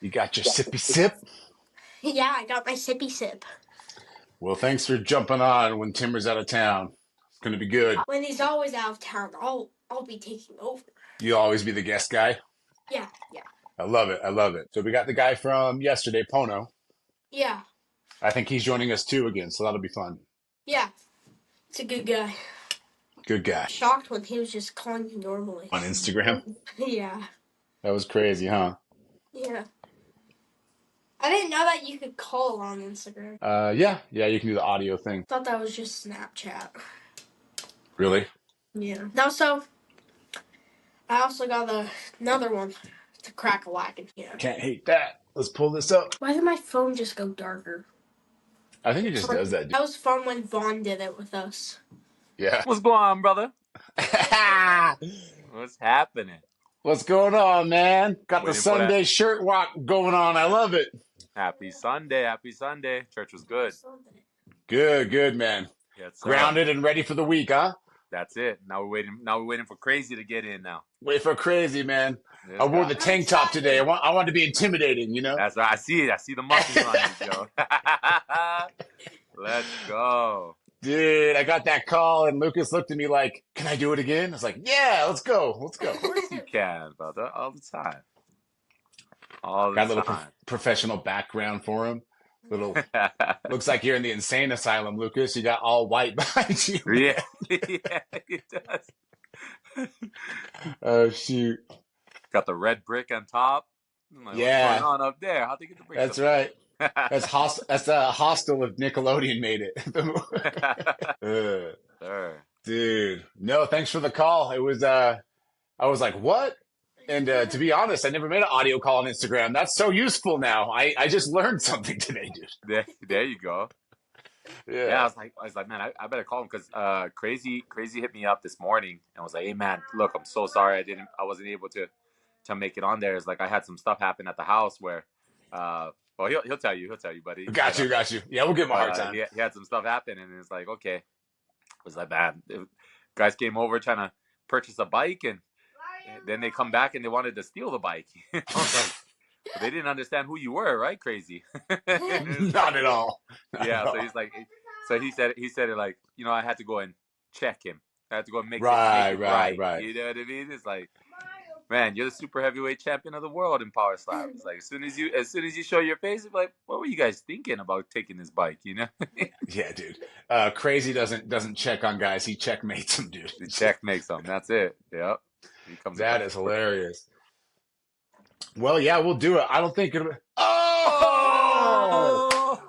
You got your sippy sip? Yeah, I got my sippy sip. Well, thanks for jumping on when Timmer's out of town. It's going to be good. When he's always out of town, I'll be taking over. You'll always be the guest guy. Yeah. I love it. I love it. So we got the guy from yesterday, Pono. Yeah. I think he's joining us too again, so that'll be fun. Yeah. It's a good guy. Good guy. Shocked when he was just calling you normally. On Instagram? Yeah. That was crazy, huh? Yeah. I didn't know that you could call on Instagram. Yeah, you can do the audio thing. Thought that was just Snapchat. Really? Yeah. I also got another one to crack a whack in here. Can't hate that. Let's pull this up. Why did my phone just go darker? I think it just does that. That was fun when Vaughn did it with us. Yeah. What's going on, brother? What's happening? What's going on, man? Got the Waiting for Sunday shirt walk going on. I love it. Happy Sunday. Happy Sunday. Church was good. Good, man. Yes, sir. Grounded and ready for the week, huh? That's it. Now we're waiting for Crazy to get in now. Wait for Crazy, man. Yes, I wore God. the tank top today. I want to be intimidating, you know? That's right. I see it. I see the muscles on you, Joe. Let's go. Dude, I got that call and Lucas looked at me like, can I do it again? I was like, yeah, let's go. Of course you can, brother. All the time. All the Got a little time. professional background for him. Little looks like you're in the insane asylum, Lucas. You got all white behind you. Yeah, it does. Oh shoot! Got the red brick on top. I'm like, Yeah. what's going on up there? How'd they get the brick? That's right. That's a hostel if Nickelodeon made it. Sir. Dude, no, thanks for the call. It was I was like, what? And to be honest, I never made an audio call on Instagram. That's so useful now. I just learned something today, dude. There you go. Yeah, I was like, man, I better call him because Crazy hit me up this morning and was like, hey man, look, I'm so sorry I wasn't able to make it on there. It's like I had some stuff happen at the house where well he'll tell you, buddy. Got you. Yeah, we'll give him a hard time. He had some stuff happen and it's like, okay. I was like, man, guys came over trying to purchase a bike and then they come back and they wanted to steal the bike. I was like, but they didn't understand who you were, right? Crazy. Not at all. So he's like, so he said it like, you know, I had to go and check him. I had to go and make it Right. You know what I mean? It's like, man, you're the super heavyweight champion of the world in power slap. It's like as soon as you show your face, it's like, what were you guys thinking about taking this bike? You know? Yeah, dude. Crazy doesn't check on guys. He checkmates them, dude. He checkmates them. That's it. Yep. That is hilarious. Well, yeah, we'll do it. I don't think it'll. Oh!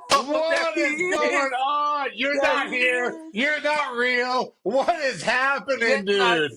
What is going on? You're not here. You're not real. What is happening, dude?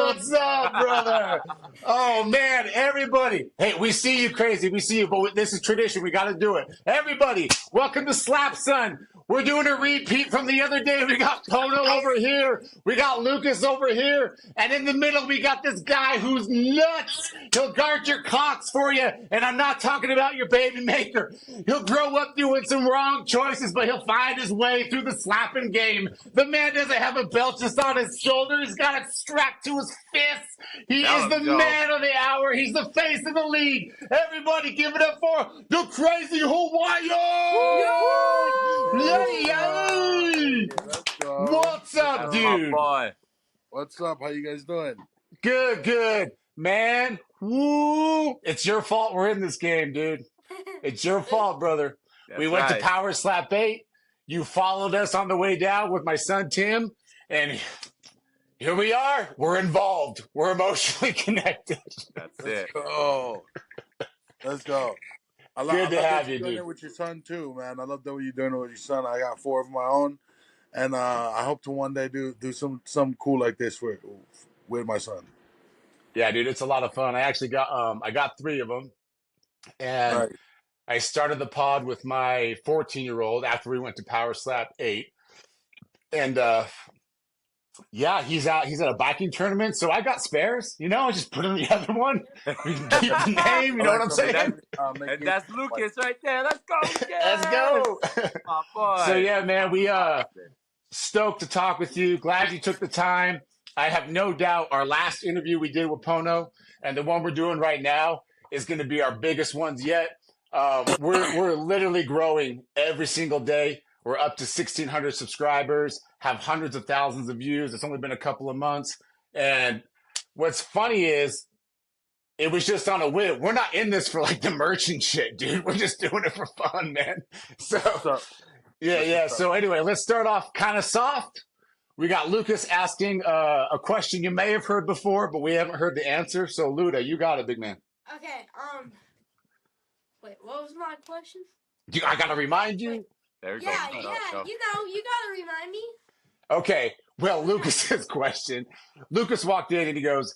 What's up, brother? Oh, man, everybody. Hey, we see you, Crazy. We see you, but this is tradition. We got to do it. Everybody, welcome to SlapSon. We're doing a repeat from the other day. We got Pono over here. We got Lucas over here. And in the middle, we got this guy who's nuts. He'll guard your cocks for you. And I'm not talking about your baby maker. He'll grow up doing some wrong choices, but he'll find his way through the slapping game. The man doesn't have a belt just on his shoulder. He's got it strapped to his fist. He is the man of the hour. He's the face of the league. Everybody give it up for the Crazy Hawaiian! Yay! What's up, dude? What's up? How you guys doing? Good. Man, woo! It's your fault we're in this game, dude. It's your fault, brother. We went to Power Slap 8. You followed us on the way down with my son, Tim. And here we are. We're involved. We're emotionally connected. That's it. Let's go. Good to have you, dude. Doing it with your son too, man. I love that what you're doing with your son. I got 4 of my own, and I hope to one day do something cool like this with my son. Yeah, dude, it's a lot of fun. I actually got I got 3 of them, and I started the pod with my 14-year-old after we went to Power Slap 8, and yeah, he's at a biking tournament, so I got spares. You know, I just put in the other one. We can keep the name. You know what I'm saying? And that's Lucas right there. Let's go. Let's go. My boy. So yeah, man, we stoked to talk with you. Glad you took the time. I have no doubt our last interview we did with Pono, and the one we're doing right now is going to be our biggest ones yet. We're literally growing every single day. We're up to 1,600 subscribers, have hundreds of thousands of views. It's only been a couple of months, and what's funny is it was just on a whim. We're not in this for like the merch and shit, dude. We're just doing it for fun, man. So That's what's up. yeah, That's yeah. what's up. So anyway, let's start off kind of soft. We got Lucas asking a question you may have heard before, but we haven't heard the answer. So Luda, you got it, big man. Okay. Wait, what was my question? I gotta remind you. Wait. There you Yeah, go. yeah. You gotta remind me. Okay. Well, Lucas's question. Lucas walked in and he goes,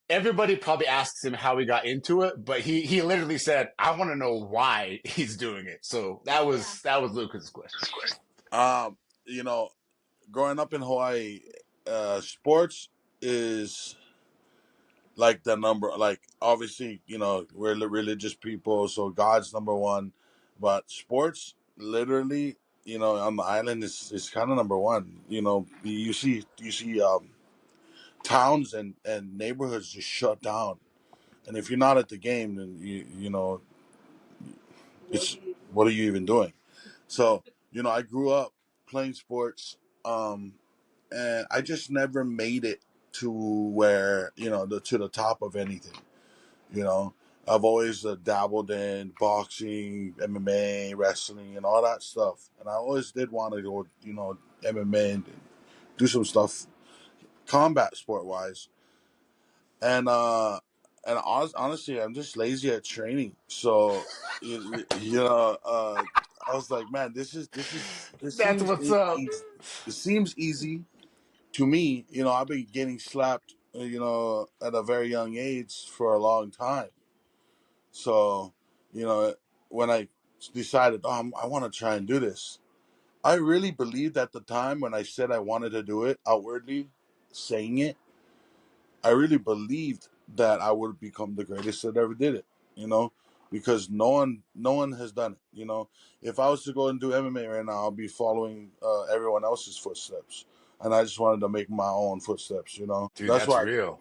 everybody probably asks him how he got into it, but he literally said, I want to know why he's doing it. So that was Lucas's question. You know, growing up in Hawaii, sports is like the number. Like obviously, you know, we're religious people, so God's number one. But sports, literally, you know, on the island is kind of number one. You know, you see towns and neighborhoods just shut down, and if you're not at the game, then you know, it's what are you even doing? So you know, I grew up playing sports. And I just never made it to where to the top of anything. You know, I've always dabbled in boxing, MMA, wrestling, and all that stuff, and I always did want to go, MMA and do some stuff combat sport wise. And honestly, I'm just lazy at training. So I was like, man, this That's seems what's up. easy. It seems easy to me. I've been getting slapped, at a very young age for a long time. So, you know, when I decided, I want to try and do this, I really believed at the time when I said I wanted to do it outwardly, saying it, I really believed that I would become the greatest that ever did it, because no one has done it. If I was to go and do MMA right now, I'll be following everyone else's footsteps. And I just wanted to make my own footsteps, Dude, That's that's why, real.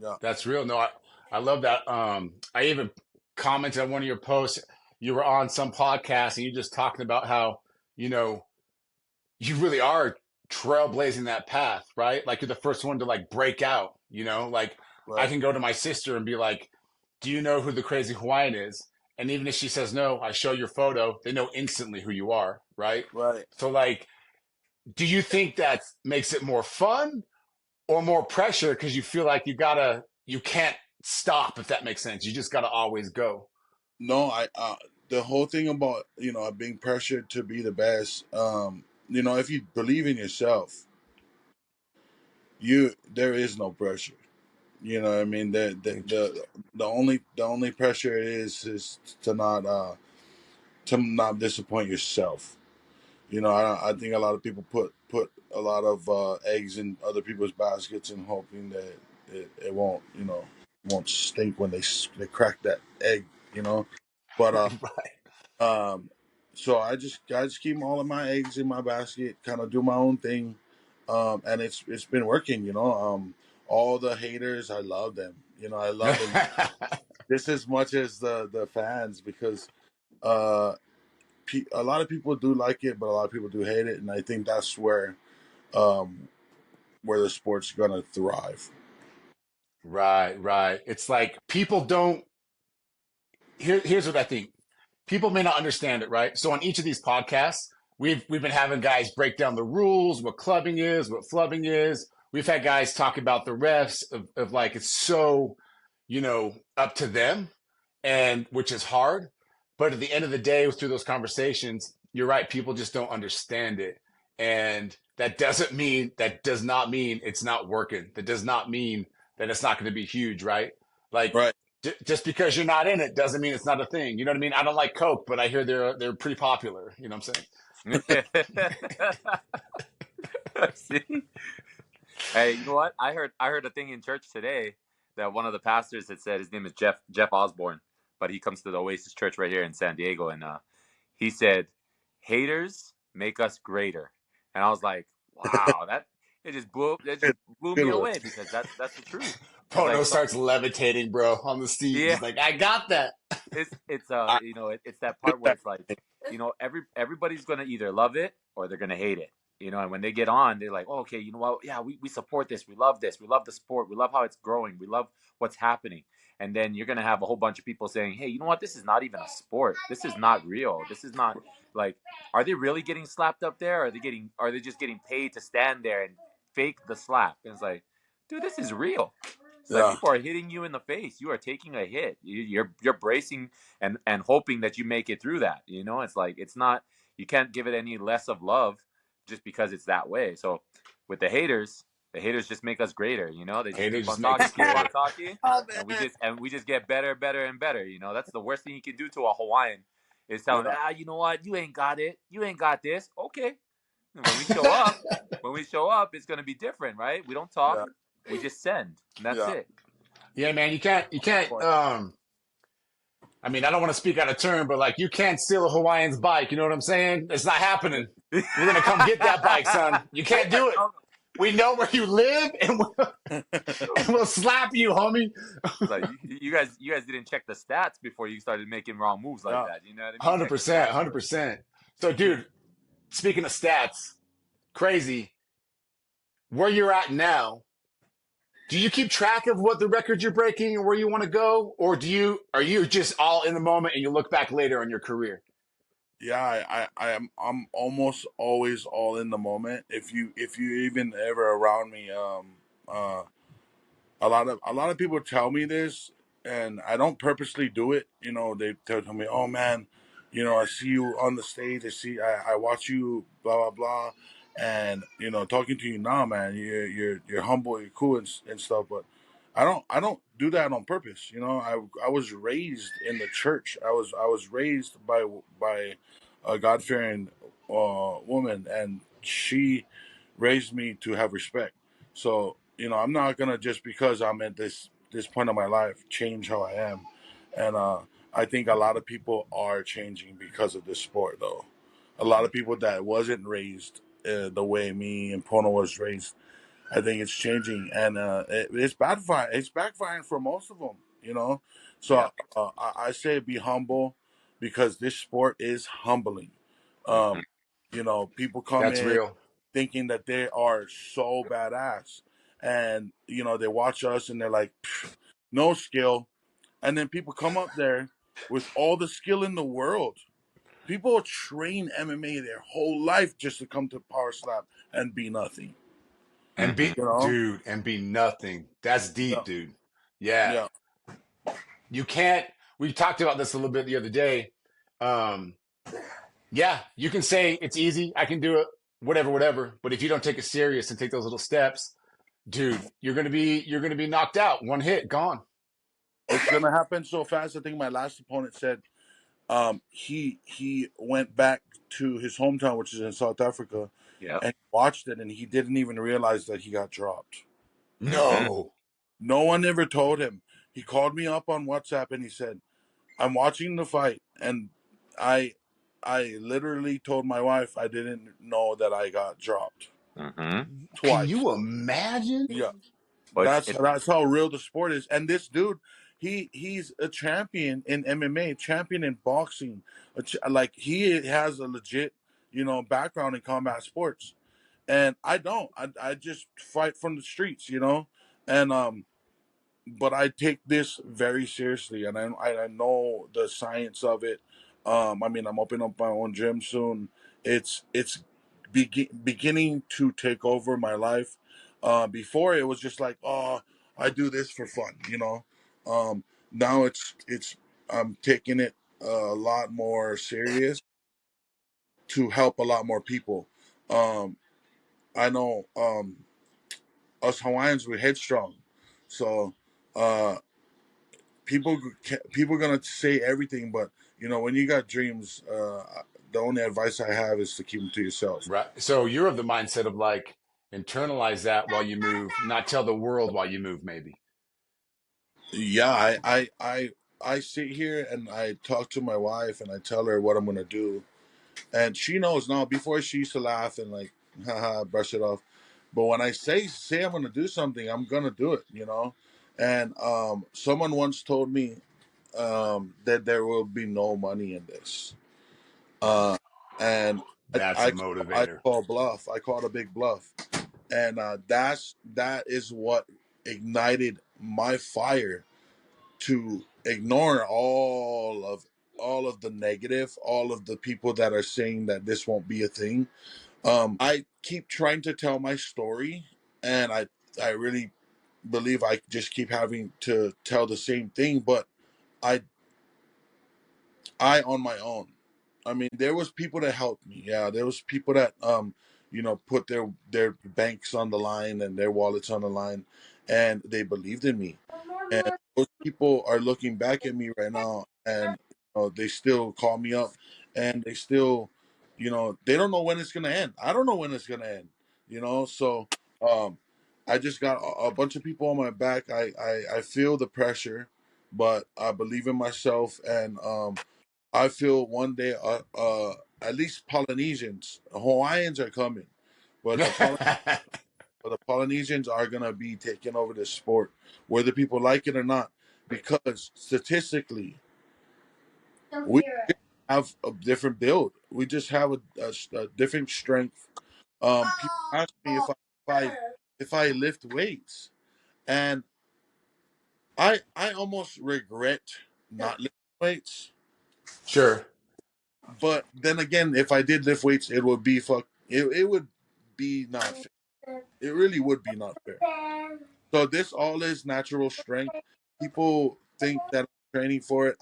yeah. That's real. No, I love that. I even commented on one of your posts. You were on some podcast and you just talking about how, you know, you really are trailblazing that path, right? Like you're the first one to like break out, like I Right, can go to my sister and be like, do you know who the Crazy Hawaiian is? And even if she says no, I show your photo, they know instantly who you are, right? right. So like, do you think that makes it more fun or more pressure because you feel like you can't stop, if that makes sense? You just gotta always go. No, the whole thing about, being pressured to be the best, if you believe in yourself, there is no pressure. You know what I mean? The only pressure is to not disappoint yourself. I think a lot of people put a lot of eggs in other people's baskets and hoping that it won't stink when they crack that egg. But Right. um, so I just keep all of my eggs in my basket, kind of do my own thing, and it's been working. All the haters, I love them. I love them just as much as the fans, because uh a lot of people do like it, but a lot of people do hate it, and I think that's um, where the sport's gonna thrive. Right, right. It's like people don't here's what I think. People may not understand it, right? So on each of these podcasts, we've been having guys break down the rules, what clubbing is, what flubbing is. We've had guys talk about the refs of like it's so, up to them, and which is hard. But at the end of the day, through those conversations, you're right, people just don't understand it. And that does not mean it's not working. That does not mean that it's not going to be huge, right? Like Right? just because you're not in it doesn't mean it's not a thing. You know what I mean? I don't like Coke, but I hear they're pretty popular. You know what I'm saying? See? Hey, you know what? I heard a thing in church today that one of the pastors had said. His name is Jeff Osborne, but he comes to the Oasis Church right here in San Diego, and he said, "Haters make us greater." And I was like, "Wow, that just blew Good, me good one. away because that's the truth." It's like Pono starts levitating, bro, on the seat. yeah, He's like, I got that. it's I you know it's that do part where that. it's like, you know, everybody's gonna either love it or they're gonna hate it, you know. And when they get on, they're like, oh, okay, you know what, yeah, we support this, we love the sport, we love how it's growing, we love what's happening. And then you're gonna have a whole bunch of people saying, hey, you know what, this is not even a sport, this is not real, this is not like, are they really getting slapped up there, or are they just getting paid to stand there and fake the slap? And it's like, dude, this is real. It's like Yeah, people are hitting you in the face. You are taking a hit. You're bracing and hoping that you make it through that. You know, it's like, it's not. You can't give it any less of love just because it's that way. So with the haters just make us greater. You know, they just Haters just make us keep on greater. talking, oh, and man. we just get better, better and better. You know, that's the worst thing you can do to a Hawaiian is tell them, Yeah, you know what, you ain't got it, you ain't got this. Okay, and when we show up, it's gonna be different, right? We don't talk, yeah, we just send, and that's yeah, it. Yeah, man, you can't. I mean, I don't want to speak out of turn, but like, you can't steal a Hawaiian's bike. You know what I'm saying? It's not happening. We're gonna come get that bike, son. You can't do it. We know where you live, and we'll slap you, homie. It's like you guys didn't check the stats before you started making wrong moves like yeah. that. You know what I mean? Hundred Check the percent, stats 100%. So, dude, speaking of stats, crazy. Where you're at now, do you keep track of what the records you're breaking and where you want to go, or are you just all in the moment and you look back later on your career? Yeah, I'm almost always all in the moment. If you even ever around me, uh, a lot of people tell me this, and I don't purposely do it. You know, they tell me, "Oh man, you know, I see you on the stage. I watch you, blah blah blah," and you know, talking to you now, man, you're humble, you're cool and stuff. But I don't do that on purpose. You know, I was raised in the church. I was raised by a God fearing woman, and she raised me to have respect. So you know, I'm not gonna just because I'm at this point of my life change how I am, and I think a lot of people are changing because of this sport. Though, a lot of people that wasn't raised the way me and Pono was raised, I think it's changing, and it's backfiring. It's backfiring for most of them. You know, Yeah. so I say be humble because this sport is humbling. Mm-hmm. Um, you know, people come That's in real. thinking that they are so badass. And, you know, they watch us and they're like, "Pff, no skill." And then people come up there with all the skill in the world. People train MMA their whole life just to come to Power Slap and be nothing. And Mm-hmm. be, You know? dude, and be nothing. That's Yeah. deep, dude. Yeah. Yeah. You can't, we talked about this a little bit the other day. Um, yeah, you can say it's easy, I can do it, whatever, whatever. But if you don't take it serious and take those little steps, dude, you're gonna be knocked out. One hit, gone. It's gonna happen so fast. I think my last opponent said he went back to his hometown, which is in South Africa, Yep. and watched it and he didn't even realize that he got dropped. Mm-hmm. No. No one ever told him. He called me up on WhatsApp and he said, "I'm watching the fight," and I, I literally told my wife I didn't know that I got dropped Mm-hmm. Can twice. you imagine? Yeah, But it's that's how real the sport is. And this dude, he's a champion in MMA, champion in boxing. Like he has a legit, you know, background in combat sports, and I don't. I just fight from the streets, you know, and but I take this very seriously, and I know the science of it. I mean, I'm opening up my own gym soon. It's beginning to take over my life. Before it was just like, oh, I do this for fun, you know. Now it's I'm taking it a lot more serious to help a lot more people. Um, I know us Hawaiians we're headstrong, so. Uh, people gonna say everything, but you know when you got dreams, the only advice I have is to keep them to yourself. Right. So you're of the mindset of like internalize that while you move, not tell the world while you move, maybe. Yeah, I sit here and I talk to my wife and I tell her what I'm gonna do, and she knows now. Before she used to laugh and like, haha, brush it off, but when I say I'm gonna do something, I'm gonna do it, you know. And someone once told me that there will be no money in this. And That's a I motivator. call bluff. I called a big bluff, and that is what ignited my fire to ignore all of the negative, all of the people that are saying that this won't be a thing. I keep trying to tell my story, and I really believe I just keep having to tell the same thing, but I I on my own. I mean, there was people that helped me. Yeah, there was people that put their banks on the line and their wallets on the line, and they believed in me. And those people are looking back at me right now, and they still call me up, and they still, they don't know when it's gonna end. I don't know when it's gonna end. So um, I just got a bunch of people on my back. I feel the pressure, but I believe in myself, and I feel one day, at least Polynesians, Hawaiians are coming, but the Polynesians are gonna be taking over this sport, whether people like it or not, because statistically, we have a different build. We just have a different strength. People ask me if I lift weights, and I almost regret not lifting weights. Sure. But then again, if I did lift weights, it would be it would be not fair. It really would be not fair. So this all is natural strength. People think that I'm training for it.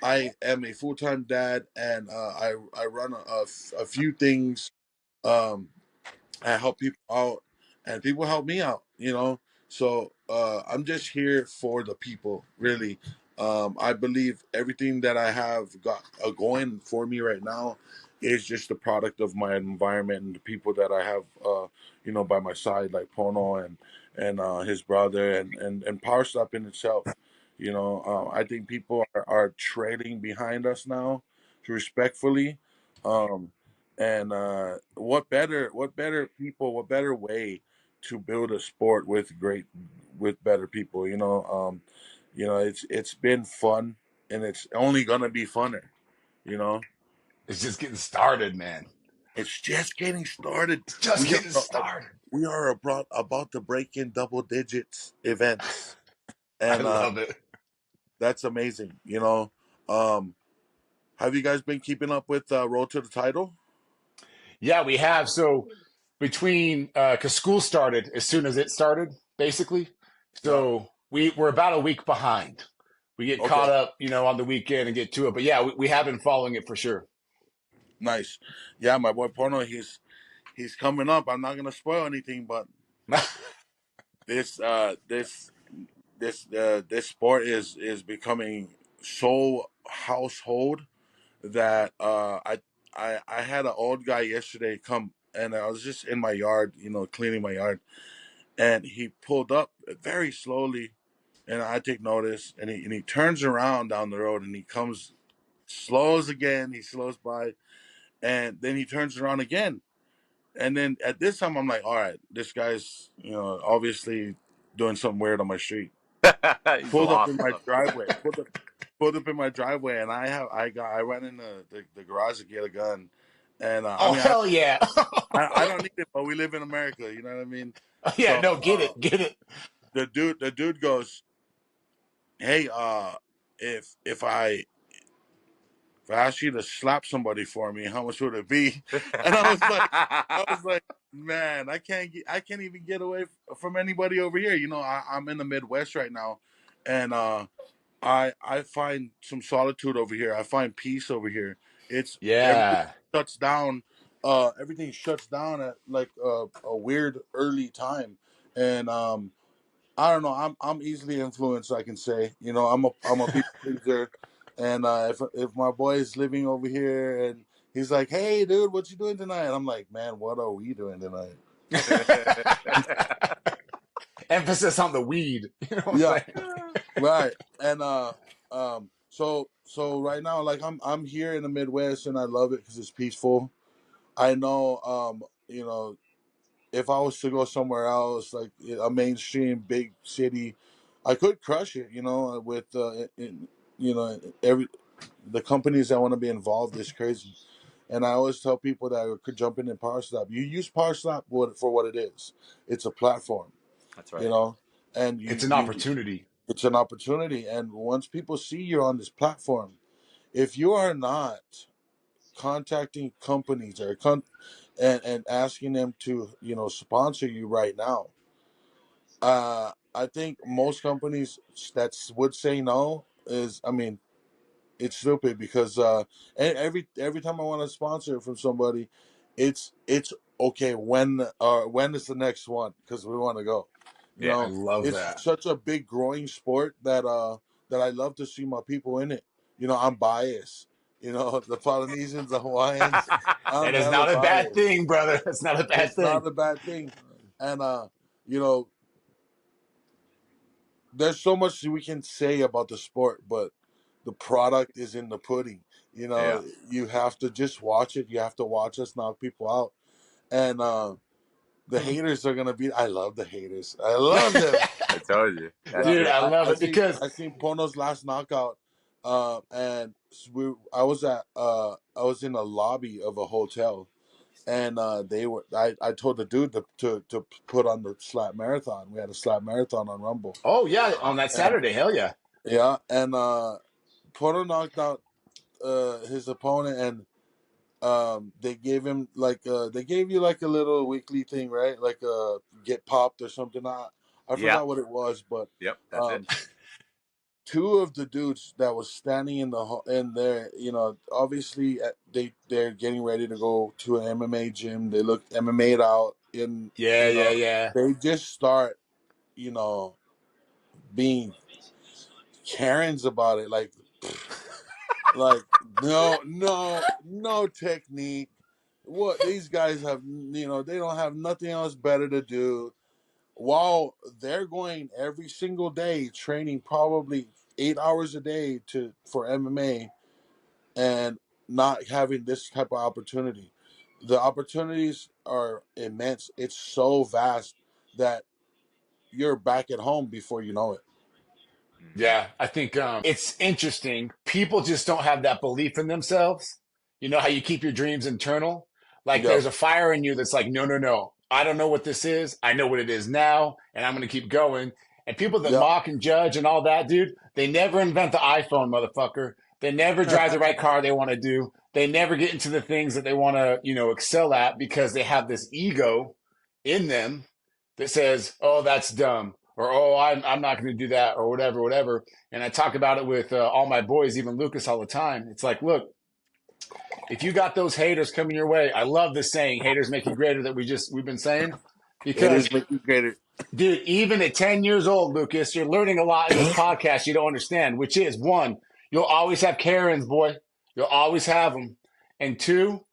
I am a full time dad, and I run a few things. Um, I help people out, and people help me out. So I'm just here for the people, really. I believe everything that I have got going for me right now is just the product of my environment and the people that I have, by my side, like Pono and his brother and powerslap in itself. I think people are trailing behind us now, respectfully. Um, and what better way to build a sport with better people? It's been fun, and it's only gonna be funner. You know, It's just getting started, man. it's just getting started. It's just We getting are started. we are about to break in double digits events, I and love it. that's amazing. Um, have you guys been keeping up with Road to the Title? Yeah, we have. So between because school started as soon as it started, basically. Yeah. So we're about a week behind. We get Okay. caught up, on the weekend and get to it. But yeah, we have been following it for sure. Nice. Yeah, my boy Porno, he's coming up. I'm not gonna spoil anything, but this this sport is becoming so household that I had an old guy yesterday come, and I was just in my yard, cleaning my yard, and he pulled up very slowly, and I take notice, and he turns around down the road, and he comes, slows again, he slows by, and then he turns around again. And then at this time, I'm like, all right, this guy's, obviously doing something weird on my street. He's Pulled up lost. in my driveway. Pulled up in my driveway, and I ran in the garage to get a gun. And I Oh mean, hell yeah! I don't need it, but we live in America. You know what I mean? Yeah, So no, get it. the dude goes, hey, if I asked you to slap somebody for me, how much would it be? And I was like, man, I can't even get away from anybody over here. I'm in the Midwest right now, and I find some solitude over here. I find peace over here. It's everything Yeah, shuts down. Everything shuts down at like a weird early time, and I don't know. I'm easily influenced. I can say, I'm a people pleaser, and if my boy is living over here and he's like, "Hey, dude, what you doing tonight?" I'm like, "Man, what are we doing tonight?" emphasis on the weed. You know what I'm Yeah, saying? right. And so right now, like I'm here in the Midwest, and I love it because it's peaceful. I know, if I was to go somewhere else, like a mainstream big city, I could crush it, you know, with you know, the companies that want to be involved is crazy. And I always tell people that could jump in and powerslap. You use powerslap for what it is. It's a platform, That's you right. know, and It's an opportunity. it's an opportunity. And once people see you're on this platform, if you are not contacting companies and asking them to, you know, sponsor you right now, I think most companies that would say no is, I mean, it's stupid because every time I want to sponsor from somebody, it's okay. When is the next one? Because we want to go. You Yeah. I know, love it's that. such a big growing sport that I love to see my people in it. You know, I'm biased. You know, the Polynesians, the Hawaiians. That I'm is hella not a bad biased. thing, brother. That's not a bad It's thing. not a bad thing, and you know, there's so much we can say about the sport, but the product is in the pudding. You Yeah. know, you have to just watch it. You have to watch us knock people out. And the haters are gonna be. I love the haters. I love them. I told you. That's Yeah, Dude, it. I love I it seen because I seen Pono's last knockout, and I was I was in a lobby of a hotel, and I told the dude to put on the slap marathon. We had a slap marathon on Rumble. oh yeah, on Uh-huh. that And Saturday, hell yeah. yeah, and Porter knocked out his opponent, and they gave him they gave you like a little weekly thing, right? Like get popped or something. I Yeah. forgot what it was, but Yep. That's it. um two of the dudes that was standing in there, you know, obviously they're getting ready to go to an MMA gym. They look MMA'd out, in Yeah, you yeah, know, yeah. they just start, you know, being Karens about it, like no technique. What these guys have, you know, they don't have nothing else better to do while they're going every single day training probably 8 hours a day for MMA, and not having this type of opportunity. The opportunities are immense. It's so vast that you're back at home before you know it. Hmm. Yeah, I think it's interesting. People just don't have that belief in themselves. You know how you keep your dreams internal? Like Yep. there's a fire in you that's like, no, no, no. I don't know what this is. I know what it is now, and I'm going to keep going. And people that Yep. mock and judge and all that, dude, they never invent the iPhone, motherfucker. They never drive the right car they want to do. They never get into the things that they want to, you know, excel at because they have this ego in them that says, "Oh, that's dumb," or "Oh, I'm not going to do that," or whatever, whatever. And I talk about it with all my boys, even Lucas, all the time. It's like, look, if you got those haters coming your way, I love this saying, "Haters make you greater," that we've been saying, It because is making greater. dude, even at 10 years old, Lucas, you're learning a lot in this podcast you don't understand, which is one, you'll always have Karens, boy. You'll always have them. And two,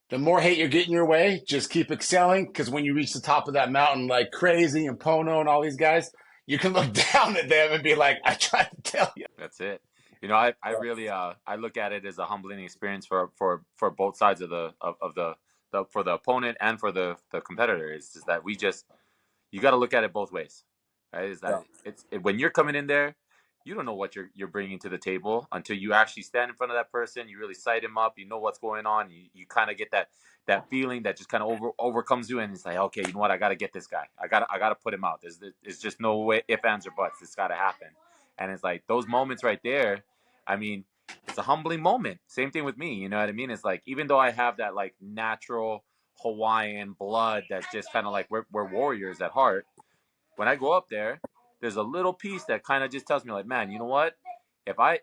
the more hate you're getting your way, just keep excelling, because when you reach the top of that mountain, like Crazy and Pono and all these guys, you can look down at them and be like, I tried to tell you. That's it. You know, I really I look at it as a humbling experience for both sides of the for the opponent and for the competitor. It's just that we just you got to look at it both ways, right? Is Yeah. that when you're coming in there, you don't know what you're bringing to the table until you actually stand in front of that person. You really sight him up. You know what's going on. You kind of get that feeling that just kind of overcomes you, and it's like, okay, you know what? I got to get this guy. I got to put him out. There's just no way if ands or buts. It's got to happen. And it's like those moments right there. I mean, it's a humbling moment. Same thing with me. You know what I mean? It's like even though I have that like natural Hawaiian blood that's just kind of like we're warriors at heart. When I go up there, there's a little piece that kind of just tells me like, man, you know what? If I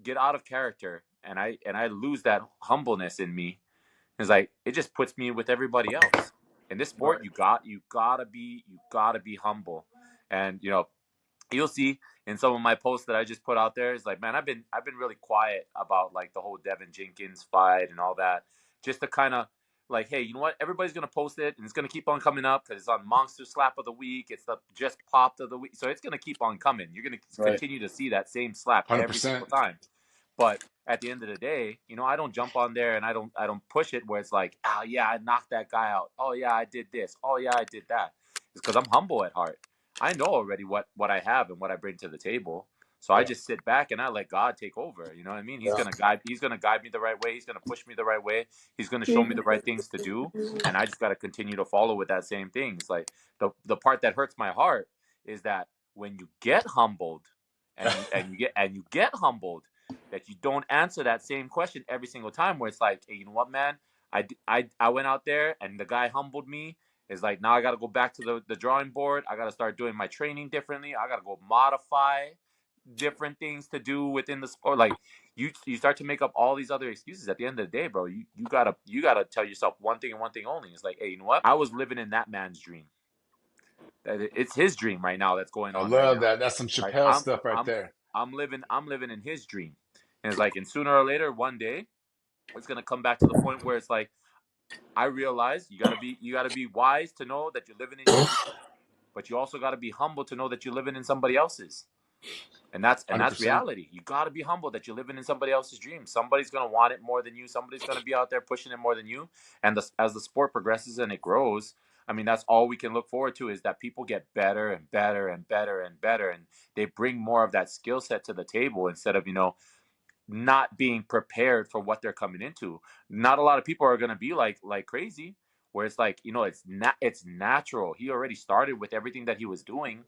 get out of character and I lose that humbleness in me, it's like it just puts me with everybody else. In this sport, Right. you gotta be humble, and you'll see in some of my posts that I just put out there is like, man, I've been really quiet about like the whole Devin Jenkins fight and all that, just to kind of like, hey, you know what? Everybody's gonna post it and it's gonna keep on coming up because it's on Monster Slap of the Week. It's the just popped of the week, so it's gonna keep on coming. You're gonna Right. continue to see that same slap every single 100%. time. But at the end of the day, I don't jump on there and I don't push it where it's like, oh yeah, I knocked that guy out. Oh yeah, I did this. Oh yeah, I did that. It's because I'm humble at heart. I know already what I have and what I bring to the table. So I just sit back and I let God take over. You know what I mean? He's gonna guide me the right way. He's gonna push me the right way. He's gonna show me the right things to do, and I just gotta continue to follow with that same thing. It's like the part that hurts my heart is that when you get humbled, and you get humbled, that you don't answer that same question every single time. Where it's like, hey, you know what, man? I went out there and the guy humbled me. It's like now I got to go back to the drawing board. I got to start doing my training differently. I got to go modify different things to do within the sport. Like you start to make up all these other excuses. At the end of the day, bro, you gotta tell yourself one thing and one thing only. It's like, hey, you know what? I was living in that man's dream. It's his dream right now that's going I on right love now. that. That's some Like Chappelle stuff right there. I'm living in his dream. And it's like, and sooner or later, one day, it's gonna come back to the point where it's like, I realize you gotta be wise to know that you're living in your dream, but you also gotta be humble to know that you're living in somebody else's. And that's 100%. reality. You gotta be humble that you're living in somebody else's dream. Somebody's gonna want it more than you. Somebody's gonna be out there pushing it more than you. And as the sport progresses and it grows, I mean, that's all we can look forward to is that people get better and better and better and better, and they bring more of that skill set to the table instead of not being prepared for what they're coming into. Not a lot of people are going to be like Crazy, where it's like, it's natural. He already started with everything that he was doing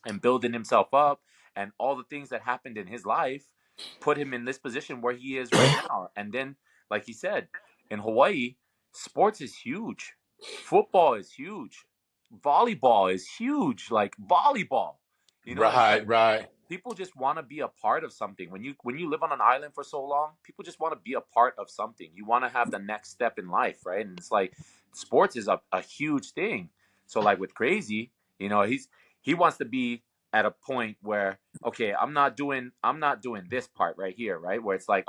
and building himself up, and all the things that happened in his life put him in this position where he is right now. And then, like he said, in Hawaii, sports is huge. Football is huge. Volleyball is huge. Like volleyball, it's Right, like right. people just want to be a part of something. When you live on an island for so long, people just want to be a part of something. You want to have the next step in life, right? And it's like sports is a huge thing. So like with Crazy, he wants to be at a point where, okay, I'm not doing this part right here, right? Where it's like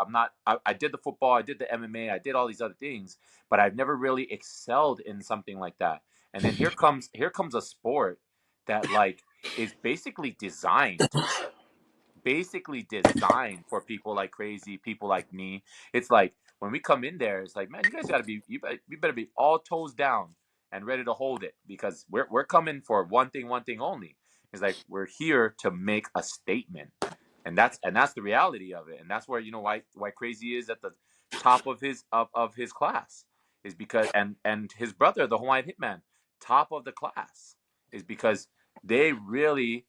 I did the football, I did the MMA, I did all these other things, but I've never really excelled in something like that. And then here comes a sport that like is basically designed for people like Crazy, people like me. It's like when we come in there, it's like, man, you guys gotta be you better be all toes down and ready to hold it, because we're coming for one thing only. It's like we're here to make a statement. And that's the reality of it. And that's where why Crazy is at the top of his class, is because and his brother, the Hawaiian Hitman, top of the class, is because they really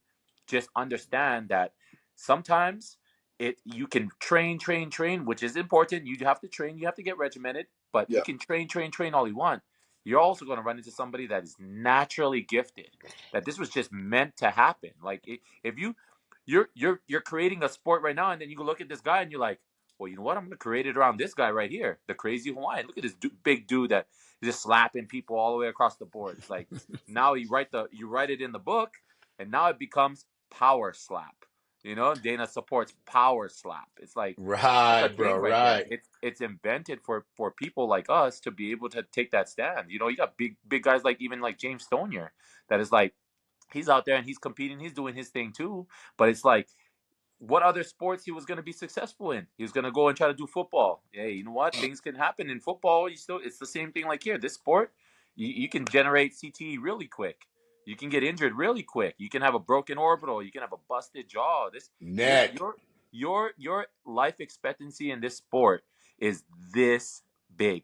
just understand that sometimes you can train, which is important. You have to train, you have to get regimented, but you Yeah. can train all you want. You're also going to run into somebody that is naturally gifted, that this was just meant to happen. Like if you're creating a sport right now, and then you look at this guy and you're like, well, you know what? I'm going to create it around this guy right here, the Crazy Hawaiian. Look at this big dude that is just slapping people all the way across the board. It's like now you write it in the book, and now it becomes power slap. Dana supports power slap. It's like that's Right, a bro. thing right there. Right. It's invented for people like us to be able to take that stand. You got big guys like even like James Stonier, that is like he's out there and he's competing, he's doing his thing too. But it's like, what other sports he was going to be successful in? He was going to go and try to do football. Hey, you know what? Things can happen in football. It's the same thing like here. This sport, you can generate CTE really quick. You can get injured really quick. You can have a broken orbital. You can have a busted jaw. This Neck. your life expectancy in this sport is this big.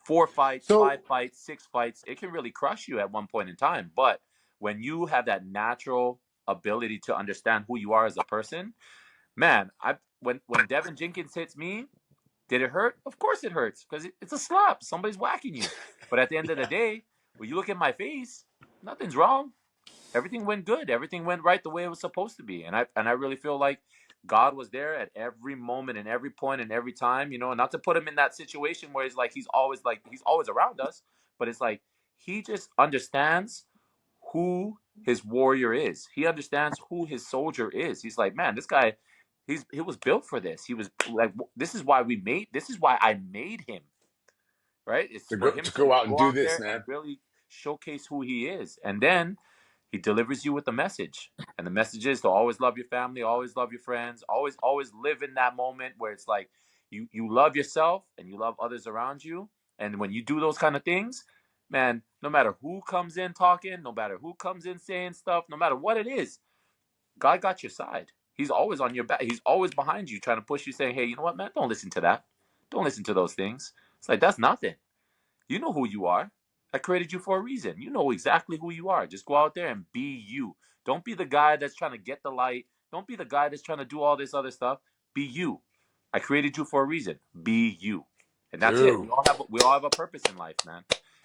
4 fights, So 5 fights, 6 fights, it can really crush you at one point in time. But when you have that natural ability to understand who you are as a person, man, when Devin Jenkins hits me, did it hurt? Of course it hurts, because it's a slap. Somebody's whacking you. But at the end of the day, when you look at my face, nothing's wrong. Everything went good. Everything went right the way it was supposed to be. And I really feel like God was there at every moment and every point and every time, not to put him in that situation where he's always around us, but it's like he just understands who his warrior is. He understands who his soldier is. He's like, man, this guy, he was built for this. He was like, this is why I made him, right? It's for him to to go out and go do out this, there and man. really showcase who he is. And then he delivers you with the message. And the message is to always love your family, always love your friends, always live in that moment where it's like you love yourself and you love others around you. And when you do those kind of things, man, no matter who comes in talking, no matter who comes in saying stuff, no matter what it is, God got your side. He's always on your back. He's always behind you, trying to push you, saying, hey, you know what, man? Don't listen to that. Don't listen to those things. It's like, that's nothing. You know who you are. I created you for a reason. You know exactly who you are. Just go out there and be you. Don't be the guy that's trying to get the light. Don't be the guy that's trying to do all this other stuff. Be you. I created you for a reason. Be you. And that's it. True. We all have a purpose in life, man.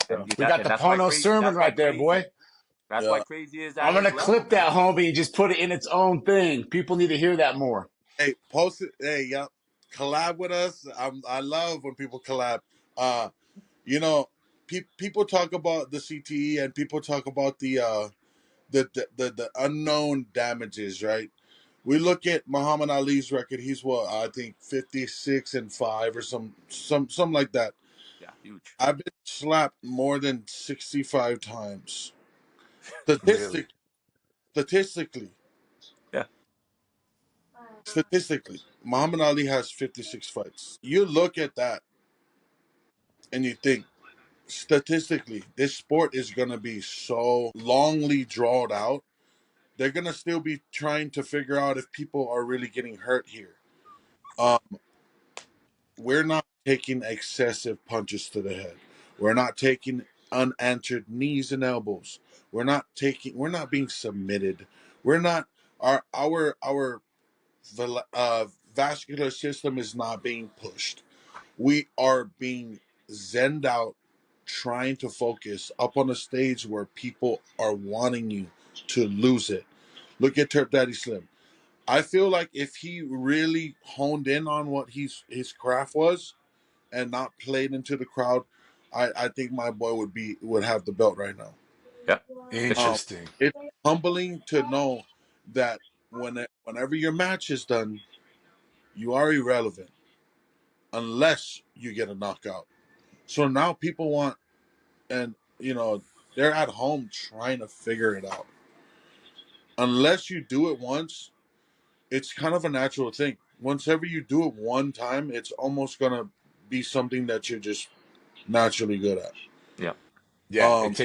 Yeah. We got And the Pono sermon right there, boy. that's why Yeah. crazy is I'm at gonna his level, clip that, man. homie, and just put it in its own thing. People need to hear that more. Hey, post it. Hey, yeah, collab with us. I love when people collab. You know, people talk about the CTE and people talk about the unknown damages, right? We look at Muhammad Ali's record. He's what, I think 56-5 or something like that. Yeah, huge. I've been slapped more than 65 times. Really? Statistically, Yeah. statistically, Muhammad Ali has 56 fights. You look at that and you think, statistically, this sport is going to be so longly drawn out. They're going to still be trying to figure out if people are really getting hurt here. Um, we're not taking excessive punches to the head. We're not taking unanswered knees and elbows. We're not being submitted. We're not our vascular system is not being pushed. We are being zenned out, trying to focus up on a stage where people are wanting you to lose it. Look at Turp Daddy Slim. I feel like if he really honed in on what his craft was and not played into the crowd, I think my boy would have the belt right now. Yeah. Um, Interesting. it's humbling to know that whenever your match is done, you are irrelevant unless you get a knockout. So now people want, and they're at home trying to figure it out. Unless you do it once, it's kind of a natural thing. Once ever you do it one time, it's almost gonna be something that you're just naturally good at. Yeah. Yeah, Um, it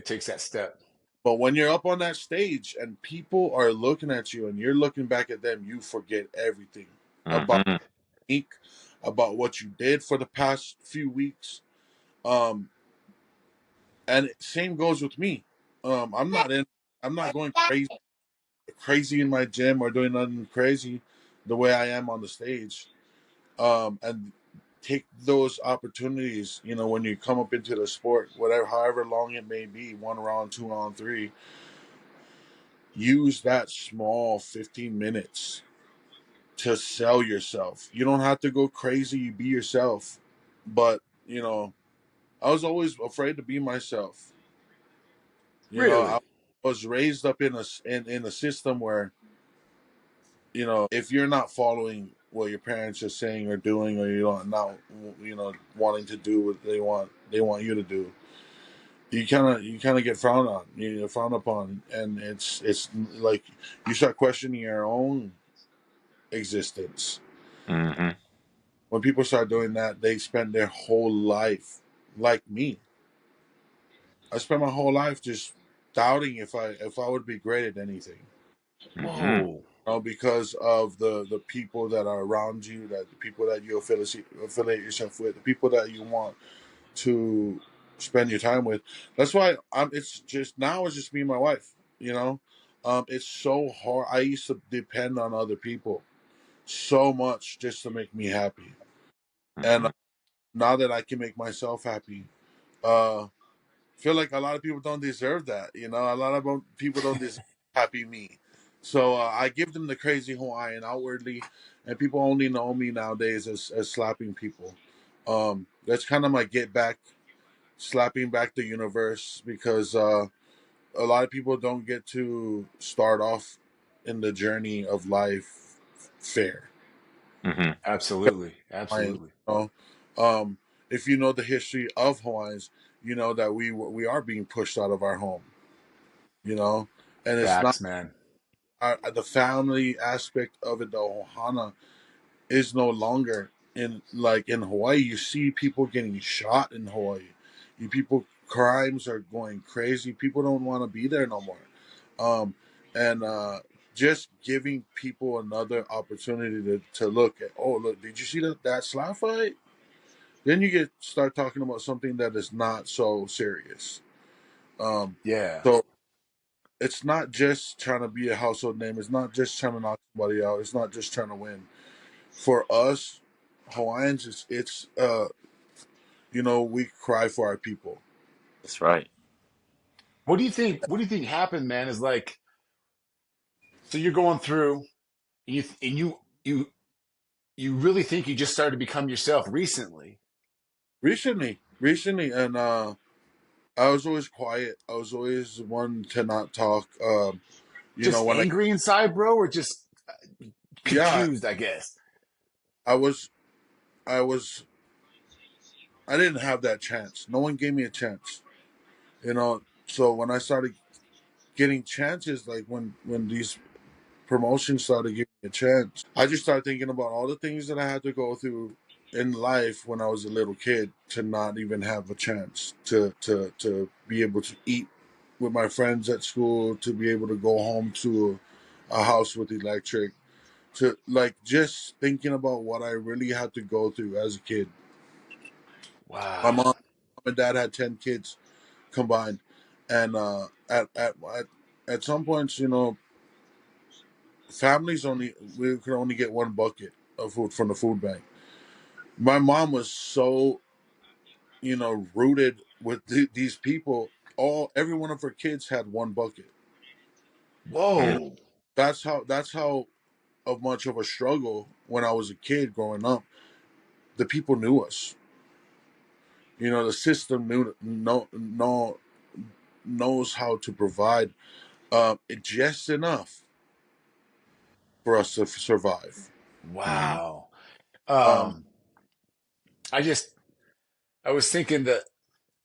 takes that step. but when you're up on that stage and people are looking at you and you're looking back at them, you forget everything about Mm-hmm. technique, about what you did for the past few weeks. Um, and same goes with me. I'm not in. I'm not going crazy in my gym or doing nothing crazy the way I am on the stage. And take those opportunities, when you come up into the sport, whatever, however long it may be, 1 round, 2 round, three, use that small 15 minutes to sell yourself. You don't have to go crazy, you be yourself. But, I was always afraid to be myself. Really? I was raised up in a system where, if you're not following what your parents are saying or doing, or you don't not wanting to do what they want you to do, you kind of get frowned on, frowned upon, and it's like you start questioning your own existence. Mm-hmm. When people start doing that, they spend their whole life, like me. I spent my whole life just doubting if I would be great at anything. Mm-hmm. Whoa. Because of the people that are around you, that the people that you affiliate yourself with, the people that you want to spend your time with. That's why it's just now it's just me and my wife. It's so hard. I used to depend on other people so much just to make me happy, and Mm-hmm. now that I can make myself happy, uh, feel like a lot of people don't deserve that. A lot of people don't deserve happy me. So I give them the Crazy Hawaiian outwardly, and people only know me nowadays as slapping people. That's kind of my get back, slapping back the universe, because a lot of people don't get to start off in the journey of life fair. Mm-hmm. Absolutely. Hawaiians, Absolutely. if you know the history of Hawaiians, you know that we are being pushed out of our home. And it's not Facts, man. the family aspect of it. The ohana is no longer in Hawaii. You see people getting shot in Hawaii. You people crimes are going crazy. People don't want to be there no more. And just giving people another opportunity to look at, oh, look, did you see that slap fight? Then you start talking about something that is not so serious. Yeah. So it's not just trying to be a household name. It's not just trying to knock somebody out. It's not just trying to win. For us, Hawaiians, it's we cry for our people. That's right. What do you think? What do you think happened, man? Is like, so you're going through, and you really think you just started to become yourself recently? Recently, and I was always quiet. I was always one to not talk. Just When angry inside, bro, or just yeah, confused? I guess. I was, I was, I didn't have that chance. No one gave me a chance. So when I started getting chances, like when these promotions started giving me a chance, I just started thinking about all the things that I had to go through in life when I was a little kid to not even have a chance to be able to eat with my friends at school, to be able to go home to a house with electric, to like just thinking about what I really had to go through as a kid. My Wow. mom and dad had 10 kids combined, and at some points, families we could only get one bucket of food from the food bank. My mom was so rooted with these people. Every one of her kids had one bucket. You know, Whoa. that's how of much of a struggle when I was a kid growing up. The people knew us. The system knows how to provide just enough for us to survive. Mm-hmm. Wow. Um, Um, I just I was thinking that,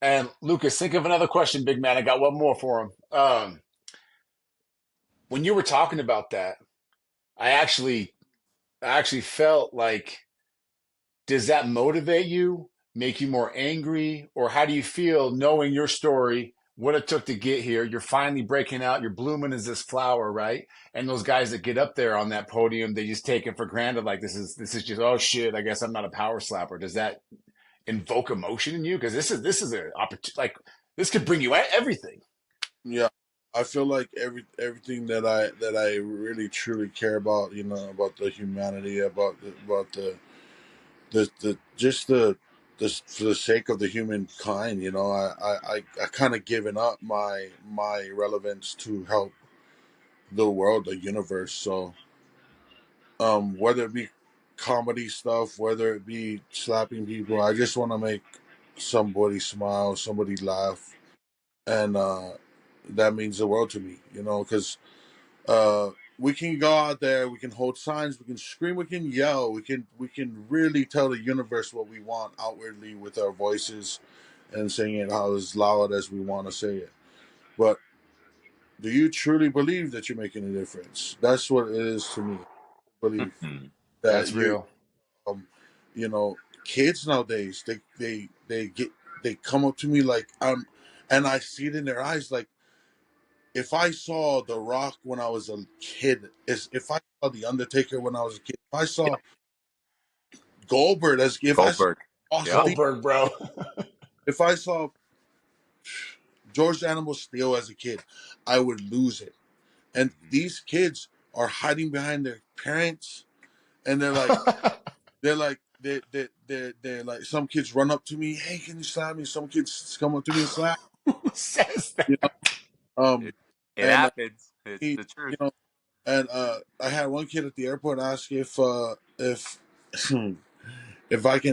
and Lucas, think of another question, big man. I got one more for him. When you were talking about that, I actually I actually felt like, does that motivate you, make you more angry, or how do you feel knowing your story, what it took to get here? You're finally breaking out, you're blooming as this flower, right? And those guys that get up there on that podium, they just take it for granted, like this is just, oh shit, I guess I'm not a power slapper. Does that invoke emotion in you? Because this is an opportunity, like this could bring you everything. yeah, I feel like everything that I really truly care about, about the humanity, about the just the for the sake of the humankind, I kind of given up my relevance to help the world, the universe. So whether it be comedy stuff, whether it be slapping people, I just want to make somebody smile, somebody laugh, and that means the world to me. Because we can go out there, we can hold signs, we can scream, we can yell, we can really tell the universe what we want outwardly with our voices and saying it how as loud as we want to say it. But do you truly believe that you're making a difference? That's what it is to me. Believe Mm-hmm. that That's real. um, you know, kids nowadays, they come up to me like and I see it in their eyes. Like if I saw The Rock when I was a kid, is if I saw The Undertaker when I was a kid, if I saw Yep. Goldberg, as if I saw Goldberg. Yep. Austin, Goldberg, bro. if I saw George Animal Steel as a kid, I would lose it. And these kids are hiding behind their parents, and they're like, some kids run up to me, hey, can you slap me? Some kids come up to me and slap. Who says You that? know, um, It and happens. It's he, the truth. and I had one kid at the airport ask if if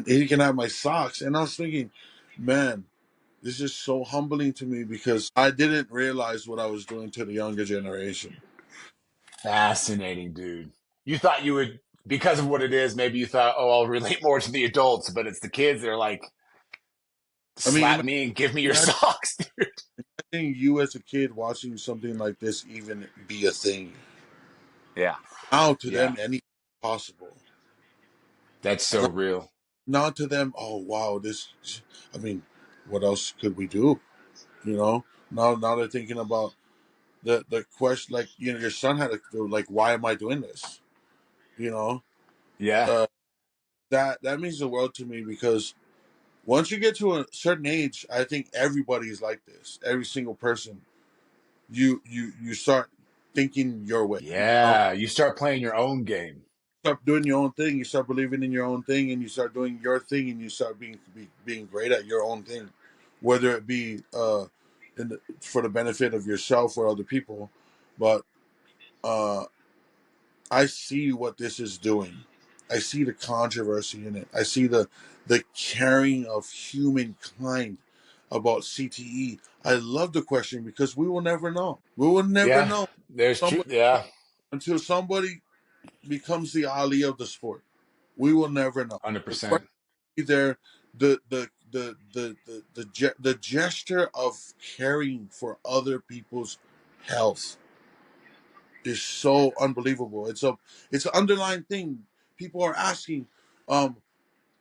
he can have my socks, and I was thinking, man, this is so humbling to me because I didn't realize what I was doing to the younger generation. Fascinating, dude. You thought you would, because of what it is, maybe you thought, oh, I'll relate more to the adults, but it's the kids that are like, I mean, slap me and give me your imagine, socks, dude. imagine you as a kid watching something like this even be a thing. Yeah. Now to Yeah, them, anything is possible. that's so Now, real. now to them, oh wow, this. I mean, what else could we do? You know, now they're thinking about the question, like, you know, your son had to, like, why am I doing this? You know, Yeah. uh, that means the world to me, because once you get to a certain age, I think everybody is like this. Every single person, you start thinking your way. You know, Yeah. You start playing your own game. start doing your own thing. You start believing in your own thing, and you start doing your thing, and you start being great at your own thing, whether it be for the benefit of yourself or other people. But uh, I see what this is doing. I see the controversy in it. I see the caring of humankind about CTE. I love the question because we will never know. We will never Yeah. know There's true. somebody, Yeah. until somebody becomes the Ali of the sport. We will never know. The 100%. question is there, the gesture of caring for other people's health is so unbelievable. It's an underlying thing. People are asking,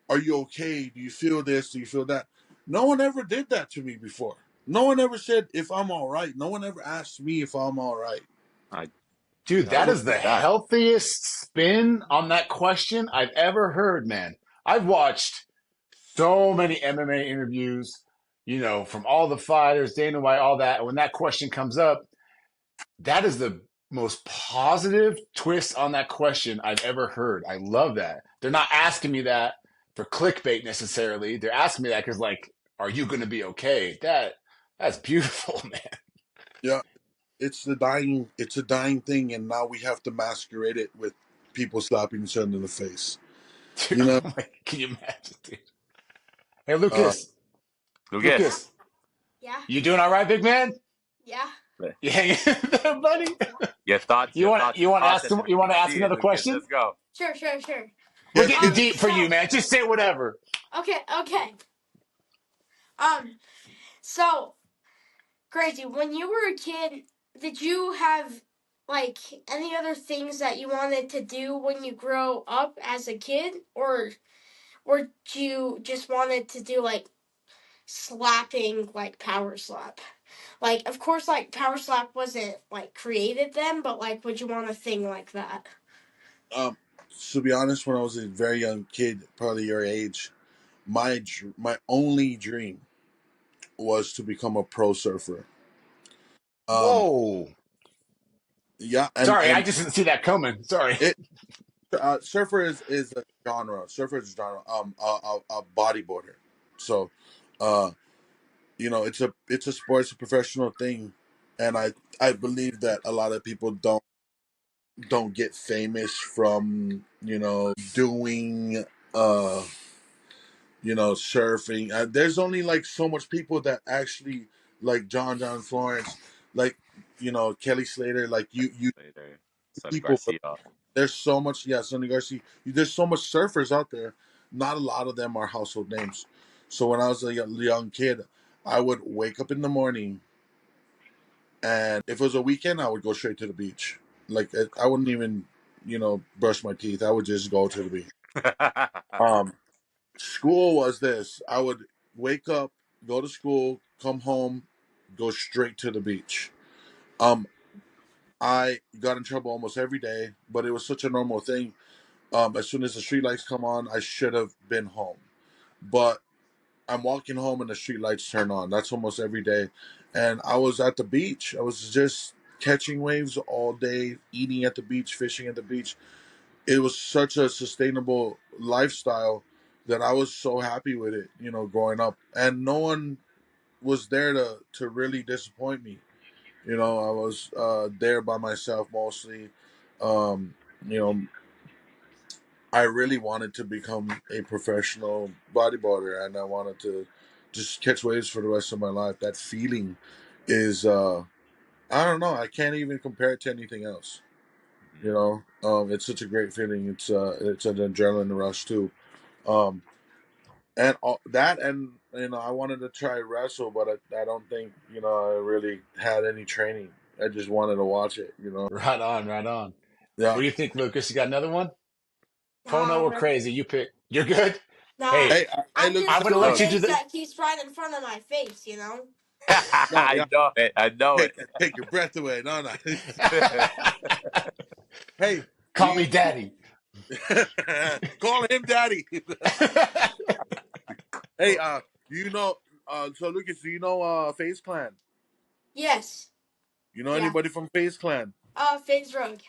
are you okay? Do you feel this? Do you feel that? No one ever did that to me before. No one ever said if I'm all right. No one ever asked me if I'm all right. I Dude, I that agree is the with that. healthiest spin on that question I've ever heard, man. I've watched so many MMA interviews, you know, from all the fighters, Dana White, all that. And when that question comes up, that is the most positive twist on that question I've ever heard. I love that. They're not asking me that for clickbait necessarily. They're asking me that because, like, are you going to be okay? That's beautiful, man. Yeah, it's a dying thing, and now we have to masquerade it with people slapping each other in the face. Dude, You know, can you imagine, dude? Hey, uh, Lucas, Yeah. Lucas, Yeah. you doing all right, big man? Yeah. You hanging in there, buddy? Your thoughts, You your want thoughts, you your want to thoughts, ask and some, then you want to ask PhD, another Lucas. question? Let's go. Sure. We're get getting get deep for you, So man. Just say whatever. okay. Um. So Crazy. When you were a kid, did you have like any other things that you wanted to do when you grow up as a kid, or you just wanted to do like slapping, like power slap? Like, of course, like power slap wasn't like created then, but like, would you want a thing like that? um. To be honest, when I was a very young kid, probably your age, my only dream was to become a pro surfer. Um. Whoa. Yeah, Sorry, I and just didn't see that coming. Sorry. it surfer is a genre. Surfer is a genre. A bodyboarder. So, uh, you know, it's a sport. It's a professional thing, and I believe that a lot of people don't get famous from, you know, doing uh surfing. There's only like so much people that actually, like John Florence, like, you know, Kelly Slater, like you Later, Sonny people. Garcia. There's so much, yeah, Sonny Garcia. There's so much surfers out there. Not a lot of them are household names. So when I was a young kid, I would wake up in the morning, and if it was a weekend, I would go straight to the beach. Like, I wouldn't even, you know, brush my teeth. I would just go to the beach. Um, School was this: I would wake up, go to school, come home, go straight to the beach. Um, I got in trouble almost every day, but it was such a normal thing. As soon as the street lights come on, I should have been home. But I'm walking home and the street lights turn on. That's almost every day. And I was at the beach. I was just catching waves all day, eating at the beach, fishing at the beach. It was such a sustainable lifestyle that I was so happy with it, you know, growing up. And no one was there to really disappoint me. You know, I was there by myself mostly. Um, you know, I really wanted to become a professional bodybuilder, and I wanted to just catch waves for the rest of my life. That feeling is, I don't know, I can't even compare it to anything else. You know, it's such a great feeling. It's an adrenaline rush too. Um, and all, that, and you know, I wanted to try wrestle, but I don't think, you know, I really had any training. I just wanted to watch it. You know, Right on, right on. yeah. What do you think, Lucas? You got another one? Pono Nah, or Crazy? You pick. You're good? nah. Hey, Hey, I'm look, I'm just going to too let you do amazed the. that he's right in front of my face, you know? No, yeah. I know it. I know it. Take your breath away. No, no. Hey, Call me daddy. call him daddy. Hey, you know, so Lucas, do you know FaZe Clan? Yes. You know Yeah. anybody from FaZe Clan? FaZe Rogue.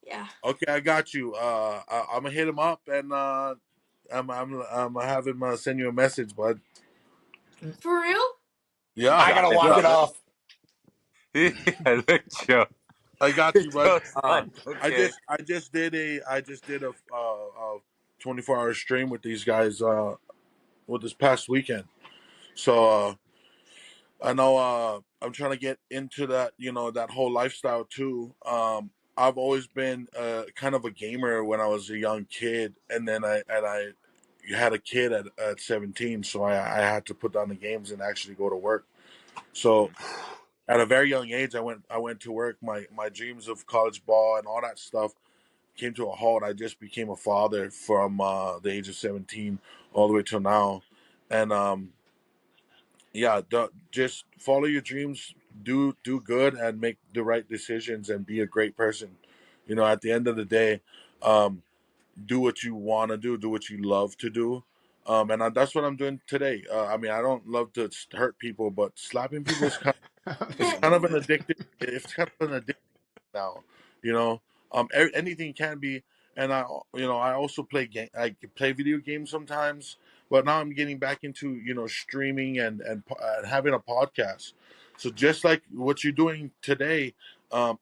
Yeah. Okay, I got you. I'm gonna hit him up and I'm gonna have him send you a message, bud. For real? Yeah, I gotta Jonathan, walk yeah. it off. look, Joe. I got you, bud. Joe's like, okay. I just did a 24-hour stream with these guys with this past weekend. So I know I'm trying to get into that, you know, that whole lifestyle too. I've always been kind of a gamer when I was a young kid, and then I had a kid at 17, so I had to put down the games and actually go to work. So at a very young age, I went to work. My dreams of college ball and all that stuff came to a halt. I just became a father from the age of 17 all the way till now, and yeah, just follow your dreams, do good, and make the right decisions, and be a great person. You know, at the end of the day, um, do what you want to do what you love to do, that's what I'm doing today. I mean, I don't love to hurt people, but slapping people is it's kind of an addictive. It's kind of an addiction now. You know, anything can be. And I also play game. I play video games sometimes, but now I'm getting back into streaming and having a podcast. So just like what you're doing today,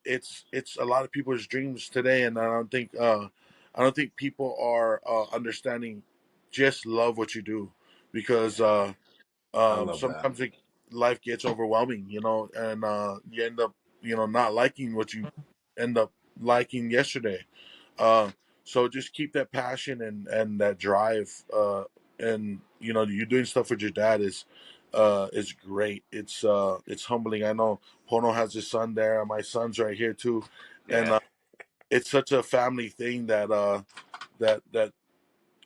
it's a lot of people's dreams today, and I don't think people are understanding. Just love what you do, because I love that. sometimes life gets overwhelming, and you end up, not liking what you end up liking yesterday. Uh, so just keep that passion and that drive. And you're doing stuff with your dad is great. It's humbling. I know Pono has his son there, and my son's right here too, and Yeah. it's such a family thing that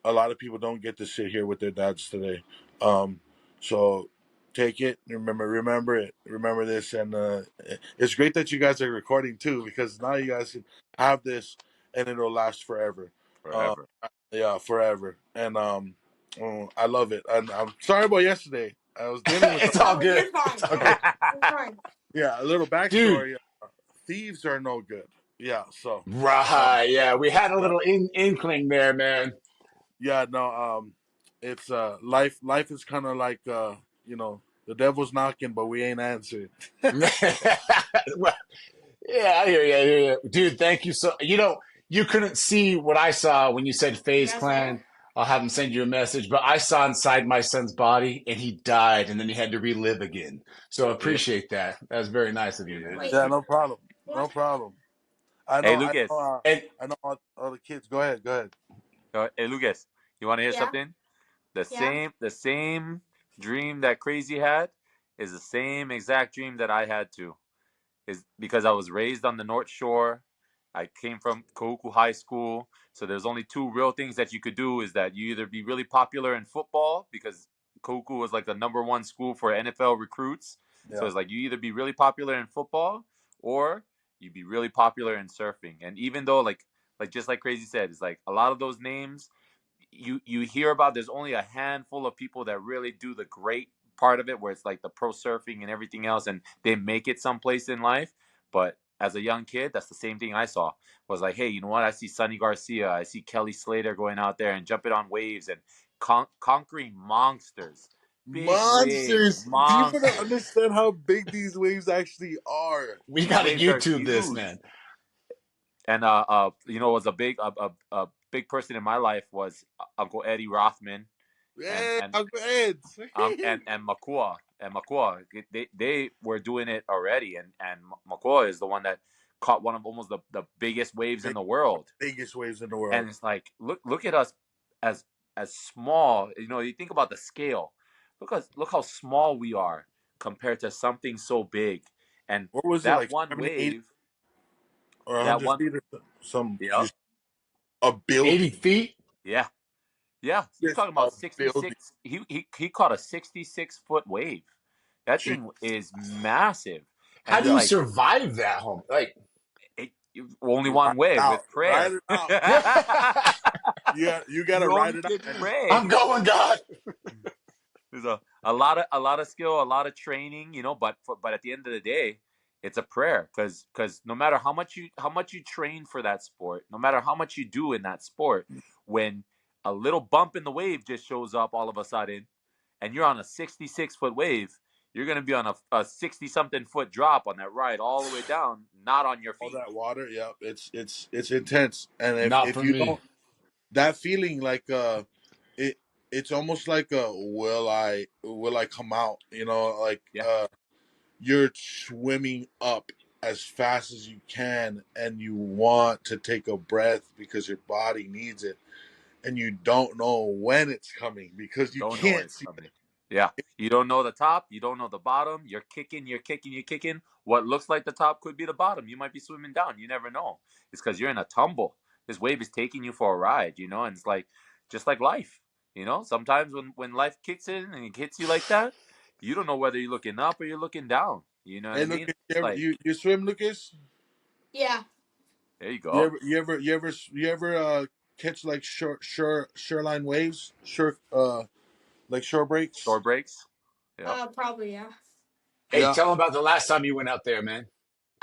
a lot of people don't get to sit here with their dads today. So take it, remember it, remember this, and it's great that you guys are recording too, because now you guys can have this, and it'll last forever. Uh, Forever. yeah, forever. And I love it. And I'm sorry about yesterday. I was dealing with It's all Oh, good. you're fine. It's all Yeah, good. you're fine. yeah, a little Dude. backstory. Thieves are no good. Yeah, so um, Right. Yeah. We had a yeah. little inkling there, man. Yeah, no, it's life is kind of like the devil's knocking, but we ain't answering. Well, yeah, I hear you. I hear you. Dude, thank you you couldn't see what I saw when you said FaZe Yes, sir. Clan. I'll have him send you a message, but I saw inside my son's body and he died and then he had to relive again. So I Yeah, appreciate that. That was very nice of you, man. Wait, yeah, no problem, no what? problem. Hey, Lucas. And I know all the kids. Go ahead, go ahead. Hey, Lucas. You want to hear Yeah, something? The yeah. same dream that Crazy had is the same exact dream that I had too. Is because I was raised on the North Shore. I came from Kahuku High School. So there's only two real things that you could do is that you either be really popular in football because Kahuku was like the number one school for NFL recruits. So Yeah, it's like you either be really popular in football or you be really popular in surfing. And even though like just like Crazy said, it's like a lot of those names you hear about, there's only a handful of people that really do the great part of it where it's like the pro surfing and everything else and they make it someplace in life. But as a young kid, that's the same thing I saw. Was like, hey, you know what, I see Sonny Garcia, I see Kelly Slater going out there and jumping on waves and conquering monsters, big waves, monsters. People don't monsters. understand how big these waves actually are. we These got to waves are YouTube this, huge. man. And was a big person in my life was Uncle Eddie Rothman, and Hey, and Uncle Ed's. and Makua. They were doing it already, and Makua is the one that caught one of almost the biggest waves in the world. Biggest waves in the And world. it's like look at us as small. You think about the scale. Look how small we are compared to something so big. And What was it, that like one 70, 80, wave, or that 100 one, feet, or some yep, just a 80 building? feet? yeah. Yeah, you're Just talking a about building. 66. He caught a 66-foot wave. That thing is massive, and How do it's you like survive that home? Like, only You one ride it way out. with Ride prayer. it out. Yeah, you gotta You ride only it out. can pray. I'm going, God. There's a lot of skill, a lot of training, but at the end of the day, it's a prayer because no matter how much you train for that sport, no matter how much you do in that sport, when a little bump in the wave just shows up all of a sudden, and you're on a 66-foot wave, you're gonna be on a 60 something foot drop on that ride all the way down, not on your All feet. that water, yeah, it's intense. And if Not if for you me. don't, that feeling like it it's almost like a will I come out? Like Yeah, you're swimming up as fast as you can, and you want to take a breath because your body needs it, and you don't know when it's coming because you don't know when can't it's see coming. Yeah, you don't know the top, you don't know the bottom. You're kicking, you're kicking, you're kicking. What looks like the top could be the bottom. You might be swimming down. You never know. It's because you're in a tumble. This wave is taking you for a ride, and it's like just like life. Sometimes when life kicks in and it hits you like that, you don't know whether you're looking up or you're looking down. You know what Hey, I mean? Lucas, you It's ever like, you swim, Lucas? Yeah. there you You go. ever you ever you ever you ever catch like shoreline waves, like shore Shore breaks? breaks. Yep. Probably, yeah. Hey, Yeah. tell them about the last time you went out there, man.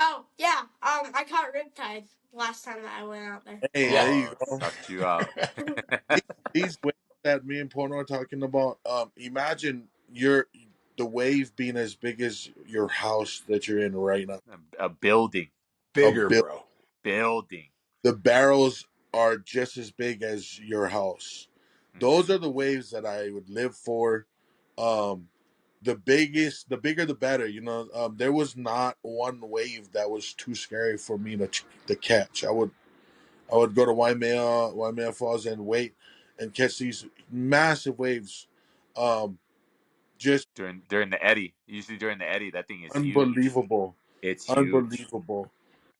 Oh, yeah. I caught riptide last time that I went out there. Hey, there Yeah. you Oh, go. sucked you out. These, these waves that me and Porno are talking about. Imagine the wave being as big as your house that you're in right now. A building. A Bigger, bill. bro. Building. The barrels are just as big as your house. Those Hmm. are the waves that I would live for. Um, the bigger the better. There was not one wave that was too scary for me to catch. I would go to Waimea Falls and wait and catch these massive waves. Um, just During the eddy. Usually during the eddy, that thing is huge. unbelievable, It's huge. unbelievable.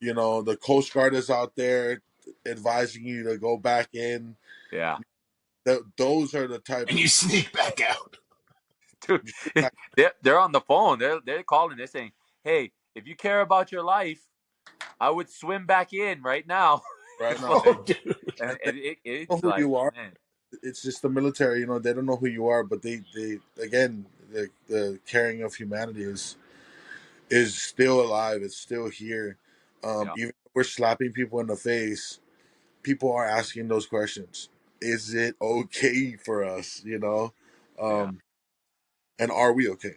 The Coast Guard is out there advising you to go back in. Yeah. Those are the type And of you sneak back out. Dude, they're on the phone. They're calling. They're saying, "Hey, if you care about your life, I would swim back in right now." right It's now. like, Oh, dude. and And they don't it's know who like, you are. man, It's just the military. They don't know who you are, but they again, the caring of humanity is still alive. It's still here. yeah, Even if we're slapping people in the face, people are asking those questions. Is it okay for us? yeah, Um, and are we okay?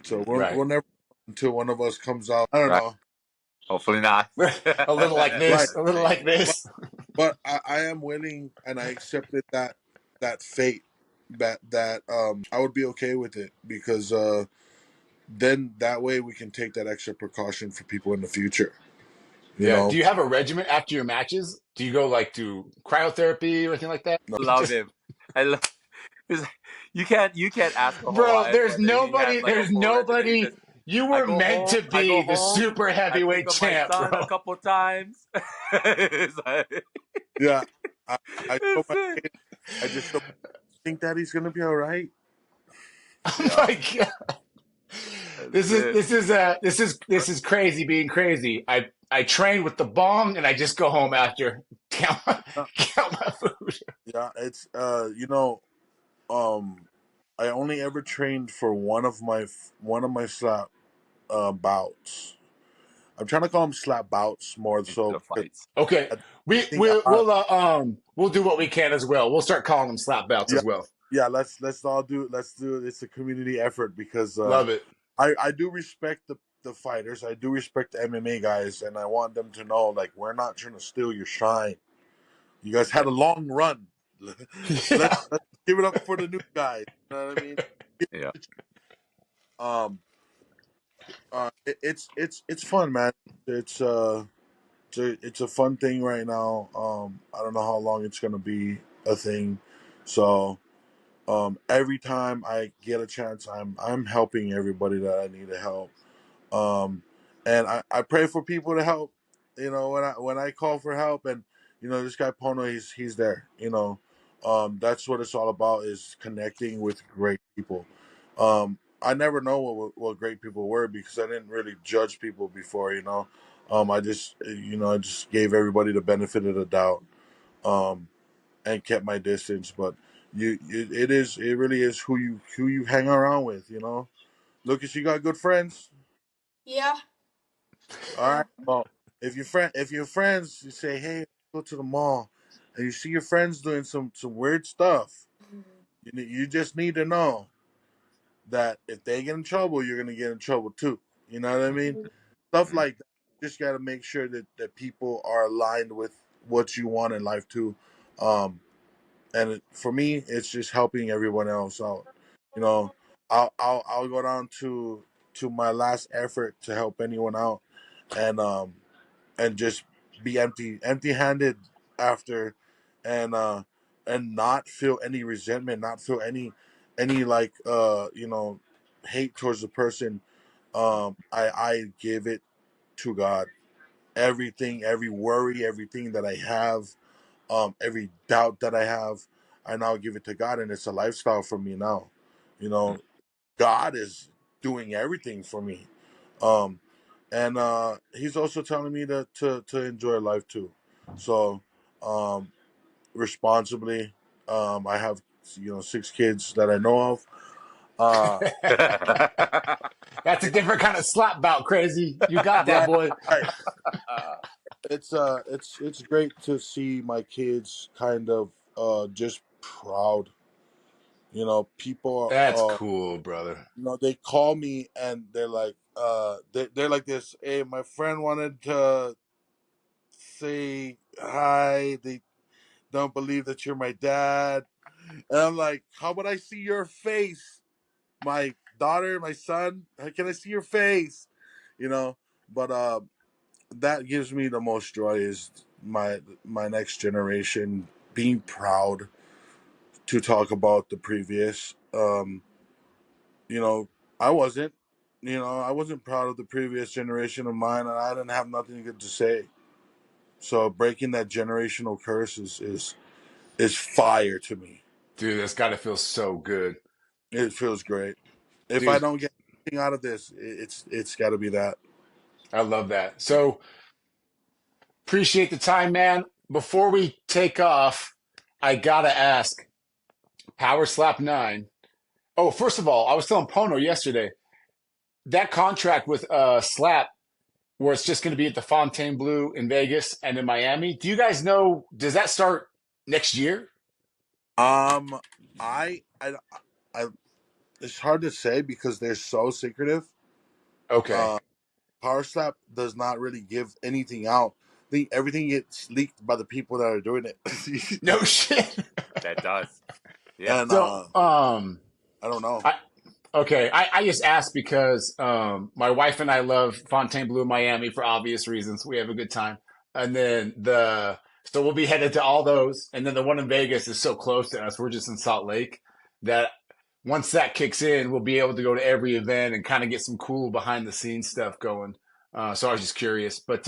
So hmm Right. we'll never until one of us comes out. I don't right. know. Hopefully not. A little like Right. this, a little like But this. but I am willing, and I accepted that fate, that I would be okay with it because then that way we can take that extra precaution for people in the future. You Yeah. Do know, you have a regimen after your matches? Do you go like to cryotherapy or anything like that? no, Love Just, him. I love. You can't ask a bro, Hawaiian there's whether he has nobody, like a there's full regimen. He says, nobody. You "I were go meant home. to I go be the home. super I pick heavyweight up my champ, son a bro. couple times." It's like, yeah. I told that's my it. kid, I just don't think that he's gonna be all right. Oh Yeah, my God. that's This is it. this is this is crazy being crazy. I train with the bong and I just go home after count my, Yeah, count my food. yeah, it's um, I only ever trained for one of my slap bouts. I'm trying to call them slap bouts more Instead so of because fights. Okay, I we think we a lot. we'll do what we can as well. We'll start calling them slap belts Yeah, as well. yeah. Let's all do. Let's do it. It's a community effort because Love it. I do respect the fighters. I do respect the MMA guys, and I want them to know like we're not trying to steal your shine. You guys had Yeah, a long run. let's Yeah. let's give it up for the new guys. You know what I mean? yeah, Um. It's fun, man. It's it's a fun thing right now. I don't know how long it's gonna be a thing. So every time I get a chance, I'm helping everybody that I need to help. Um, and I pray for people to help. When I call for help, and this guy Pono, he's there. That's what it's all about, is connecting with great people. I never know what great people were because I didn't really judge people before, you know. I just, I just gave everybody the benefit of the doubt, um, and kept my distance. But it really is who you hang around with, you know. Lucas, you got good friends. Yeah. All right. Well, if your friends, you say, hey, go to the mall, and you see your friends doing some weird stuff, you just need to know that if they get in trouble, you're gonna get in trouble too. You know what I mean? Stuff Mm. like that. Just got to make sure that people are aligned with what you want in life too. Um, for me, it's just helping everyone else out. You know, I'll go down to my last effort to help anyone out, and just be empty handed after, and and not feel any resentment, not feel any like hate towards the person. I give it to God. Everything, every worry, everything that I have, every doubt that I have, I now give it to God, and it's a lifestyle for me now. You Mm. know, God is doing everything for me. Um, and he's also telling me to enjoy life too. So, um, responsibly, I have 6 kids that I know of. Uh, That's a different kind of slap bout, crazy. You got that, right, boy. right. It's great to see my kids kind of just proud. People That's cool, brother. they call me and they're like they're like this. Hey, my friend wanted to say hi. They don't believe that you're my dad. And I'm like, how about I see your face? My daughter, my son, can I see your face? You know, but that gives me the most joy is my next generation being proud to talk about the previous. You know, I wasn't. I wasn't proud of the previous generation of mine, and I didn't have nothing good to say. So breaking that generational curse is fire to me. Dude, that's got to feel so good. It feels great. If I Dude, don't get anything out of this, it's got to be that. I love that. So appreciate the time, man. Before we take off, I got to ask Power Slap 9. Oh, first of all, I was telling Pono yesterday that contract with Slap, where it's just going to be at the Fontainebleau in Vegas and in Miami. Do you guys know? Does that start next year? Um, I it's hard to say because they're so secretive. Okay. Uh, Power Slap does not really give anything out. I think everything gets leaked by the people that are doing it. No shit. That does. Yeah. And So, I don't know. I okay. I just asked because my wife and I love Fontainebleau, Miami for obvious reasons. We have a good time, and then so we'll be headed to all those, and then the one in Vegas is so close to us. We're just in Salt Lake that once that kicks in, we'll be able to go to every event and kind of get some cool behind the scenes stuff going. So I was just curious, but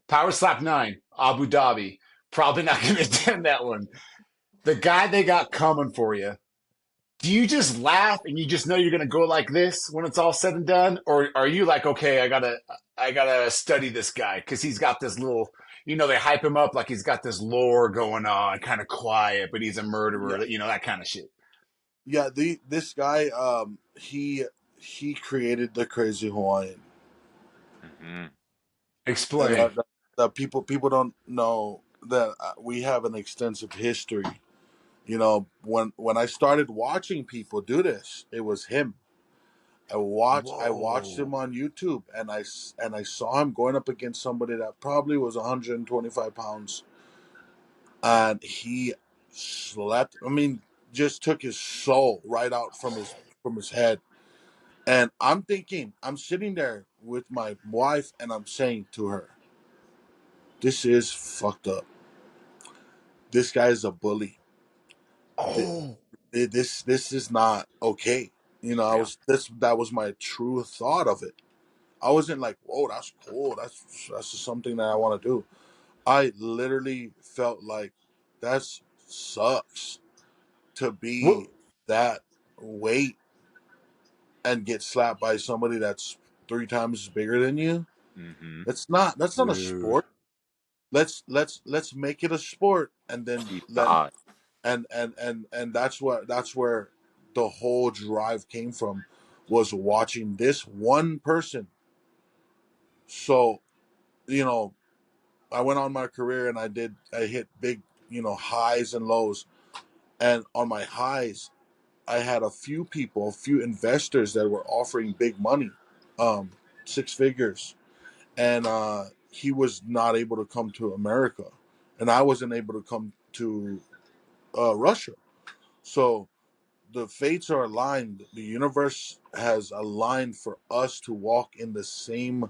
Power Slap 9, Abu Dhabi, probably not going to attend that one. The guy they got coming for you, do you just laugh and you just know you're gonna go like this when it's all said and done, or are you like, okay, I gotta study this guy because he's got this little, they hype him up like he's got this lore going on, kind of quiet, but he's a Yeah, murderer, that kind of shit. yeah. This guy, he created the Crazy Hawaiian, Hmm. and Explain. that people don't know that we have an extensive history. When I started watching people do this, it was him. I watched him Whoa. on YouTube, and I saw him going up against somebody that probably was 125 pounds, and he slept. I mean, just took his soul right out from his head. And I'm sitting there with my wife, and I'm saying to her, "This is fucked up. This guy is a bully. Th- Oh. This is not okay." I Yeah. was this that was my true thought of it. I wasn't like, "Whoa, that's cool. That's just something that I want to do." I literally felt like that sucks to What? be that weight and get slapped by somebody that's 3 times bigger than you. Mm-hmm. That's not a Dude. sport. Let's make it a sport, and then Keep the let odds. and that's where the whole drive came from, was watching this one person. So, you know, I went on my career and I hit big, highs and lows. And on my highs, I had a few investors that were offering big money, 6 figures. And he was not able to come to America, and I wasn't able to come to Russia. So the fates are aligned. The universe has aligned for us to walk in the same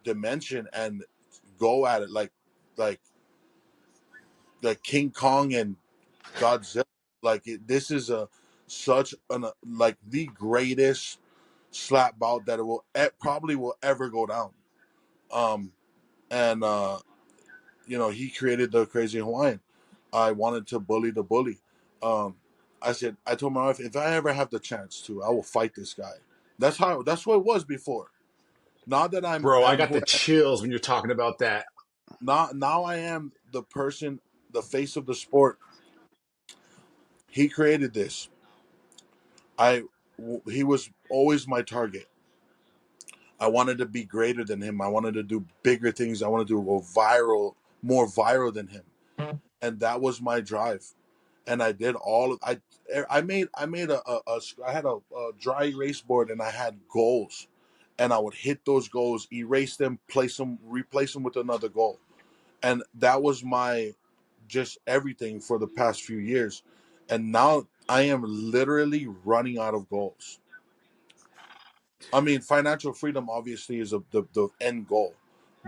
dimension and go at it like like King Kong and Godzilla. This is a such an like the greatest slap bout that it will probably will ever go down. Um, and he created the Crazy Hawaiian. I wanted to bully the bully. Um, I told my wife, if I ever have the chance to, I will fight this guy. That's what it was before. Not that Bro, I am got who the chills when you're talking about that. not now I am the person, the face of the sport. He created this. I he was always my target. I wanted to be greater than him. I wanted to do bigger things. I wanted to go viral, more viral than him, and that was my drive. And I did all of I made I had a dry erase board, and I had goals, and I would hit those goals, erase them, place them, replace them with another goal, and that was my just everything for the past few years. And now I am literally running out of goals. I mean, financial freedom obviously is the end goal,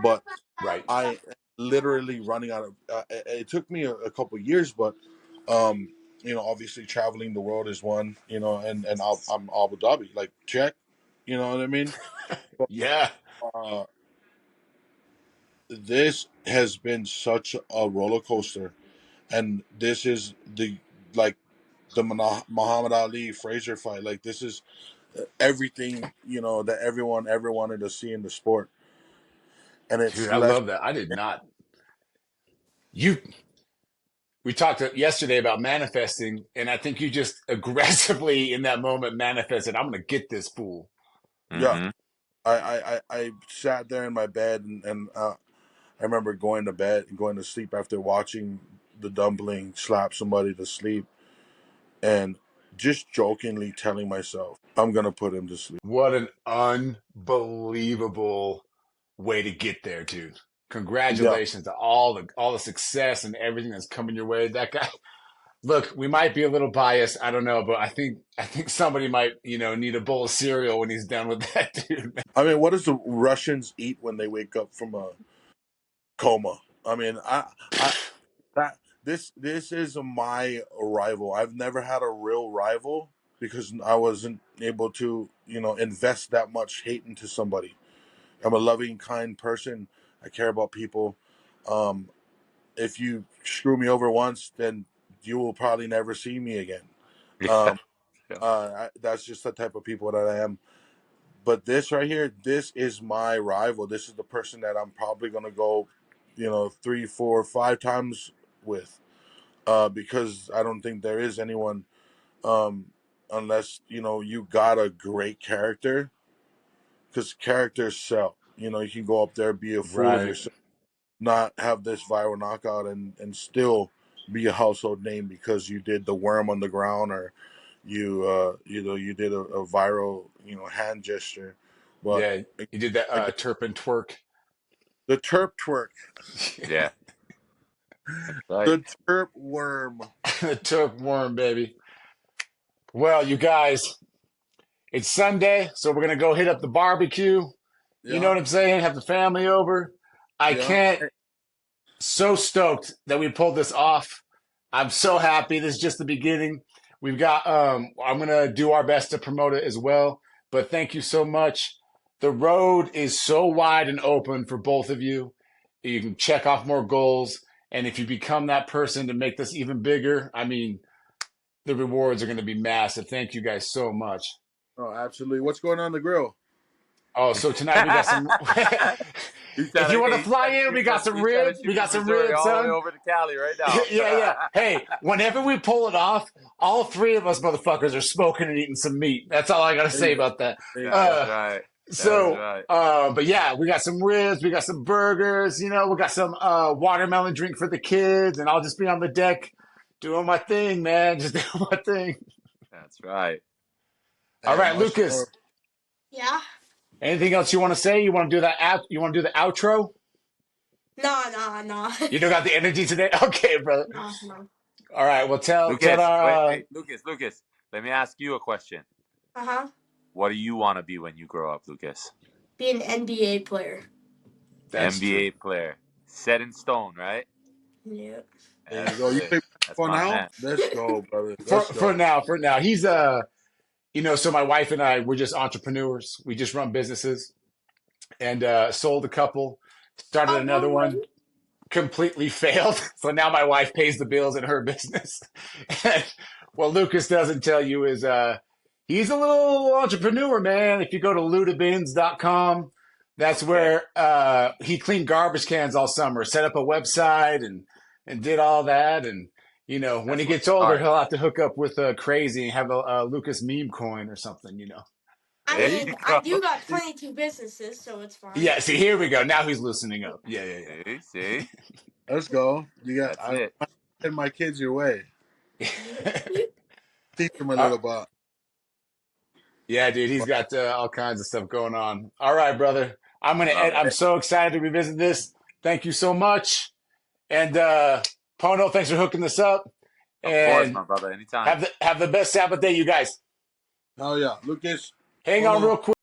but Right. I am literally running out of. It took me a couple years, but um, obviously traveling the world is one. I'm Abu Dhabi, like check. You know what I mean? But, Yeah. uh, this has been such a roller coaster, and this is like the Muhammad Ali Fraser fight. Like this is everything that everyone ever wanted to see in the sport, and Dude, it's I less. love that. I did not. You We talked yesterday about manifesting, and I think you just aggressively in that moment manifested, I'm gonna get this fool. Yeah, Mm-hmm. I sat there in my bed, and I remember going to sleep after watching the dumpling slap somebody to sleep, and just jokingly telling myself, I'm gonna put him to sleep. What an unbelievable way to get there, dude. Yeah. Congratulations to all the success and everything that's coming your way. That guy, look, we might be a little biased, I don't know, but I think somebody might, need a bowl of cereal when he's done with that, dude. I mean, what does the Russians eat when they wake up from a coma? I mean, I that this is my rival. I've never had a real rival because I wasn't able to, invest that much hate into somebody. I'm a loving, kind person. I care about people. Um, if you screw me over once, then you will probably never see me again. Yeah. Um, Yeah. that's just the type of people that I am. But this right here, this is my rival. This is the person that I'm probably gonna go, 3, 4, 5 times with, because I don't think there is anyone, um, unless you got a great character, because characters sell. You can go up there, be a fool of Right. yourself, not have this viral knockout, and still be a household name because you did the worm on the ground, or you did a viral hand gesture. But Yeah. You did that again, Turpin twerk. the terp twerk, Yeah. That's right. the terp worm. The Turp worm, baby. Well, you guys, it's Sunday, so we're gonna go hit up the barbecue. You know Yeah, what I'm saying? Have the family over. I yeah. can't. So stoked that we pulled this off. I'm so happy. This is just the beginning. We've got. I'm gonna do our best to promote it as well. But thank you so much. The road is so wide and open for both of you. You can check off more goals, and if you become that person to make this even bigger, I mean, the rewards are going to be massive. Thank you guys so much. Oh, absolutely. What's going on the grill? Oh, so tonight we got some. If you want to fly in, we got some ribs. We got some ribs, all the way son. over to Cali right now. Yeah. Hey, whenever we pull it off, all three of us motherfuckers are smoking and eating some meat. That's all I got to say about that. That's right. But yeah, we got some ribs, we got some burgers, we got some watermelon drink for the kids, and I'll just be on the deck doing my thing, man. Just doing my thing. That's right. All right, Lucas. Yeah. Anything else you want to say? You want to do that? You want to do the outro? No. You don't got the energy today? Okay, brother. No. All right, well, Lucas, wait, Lucas, let me ask you a question. Uh-huh. What do you want to be when you grow up, Lucas? Be an NBA player. That's NBA true. player. Set in stone, right? Yeah. There you go. You play for now? Man. Let's go, brother. For now. He's so my wife and I, we're just entrepreneurs. We just run businesses, and sold a couple, started another one, completely failed. So now my wife pays the bills in her business. And what Lucas doesn't tell you is he's a little entrepreneur, man. If you go to ludabins.com, that's where he cleaned garbage cans all summer, set up a website and did all that. And when he gets older, he'll have to hook up with Crazy and have a Lucas meme coin or something, I mean, I do got 22 businesses, so it's fine. Yeah, see, here we go. Now he's loosening up. Yeah. See? Let's go. I send my kids your way. Teach them a little bit. Yeah, dude, he's got all kinds of stuff going on. All right, brother. I'm so excited to revisit this. Thank you so much. And Pono, thanks for hooking this up. Of course, my brother. Anytime. Have the best Sabbath day, you guys. Oh yeah, Lucas. Hang on real quick.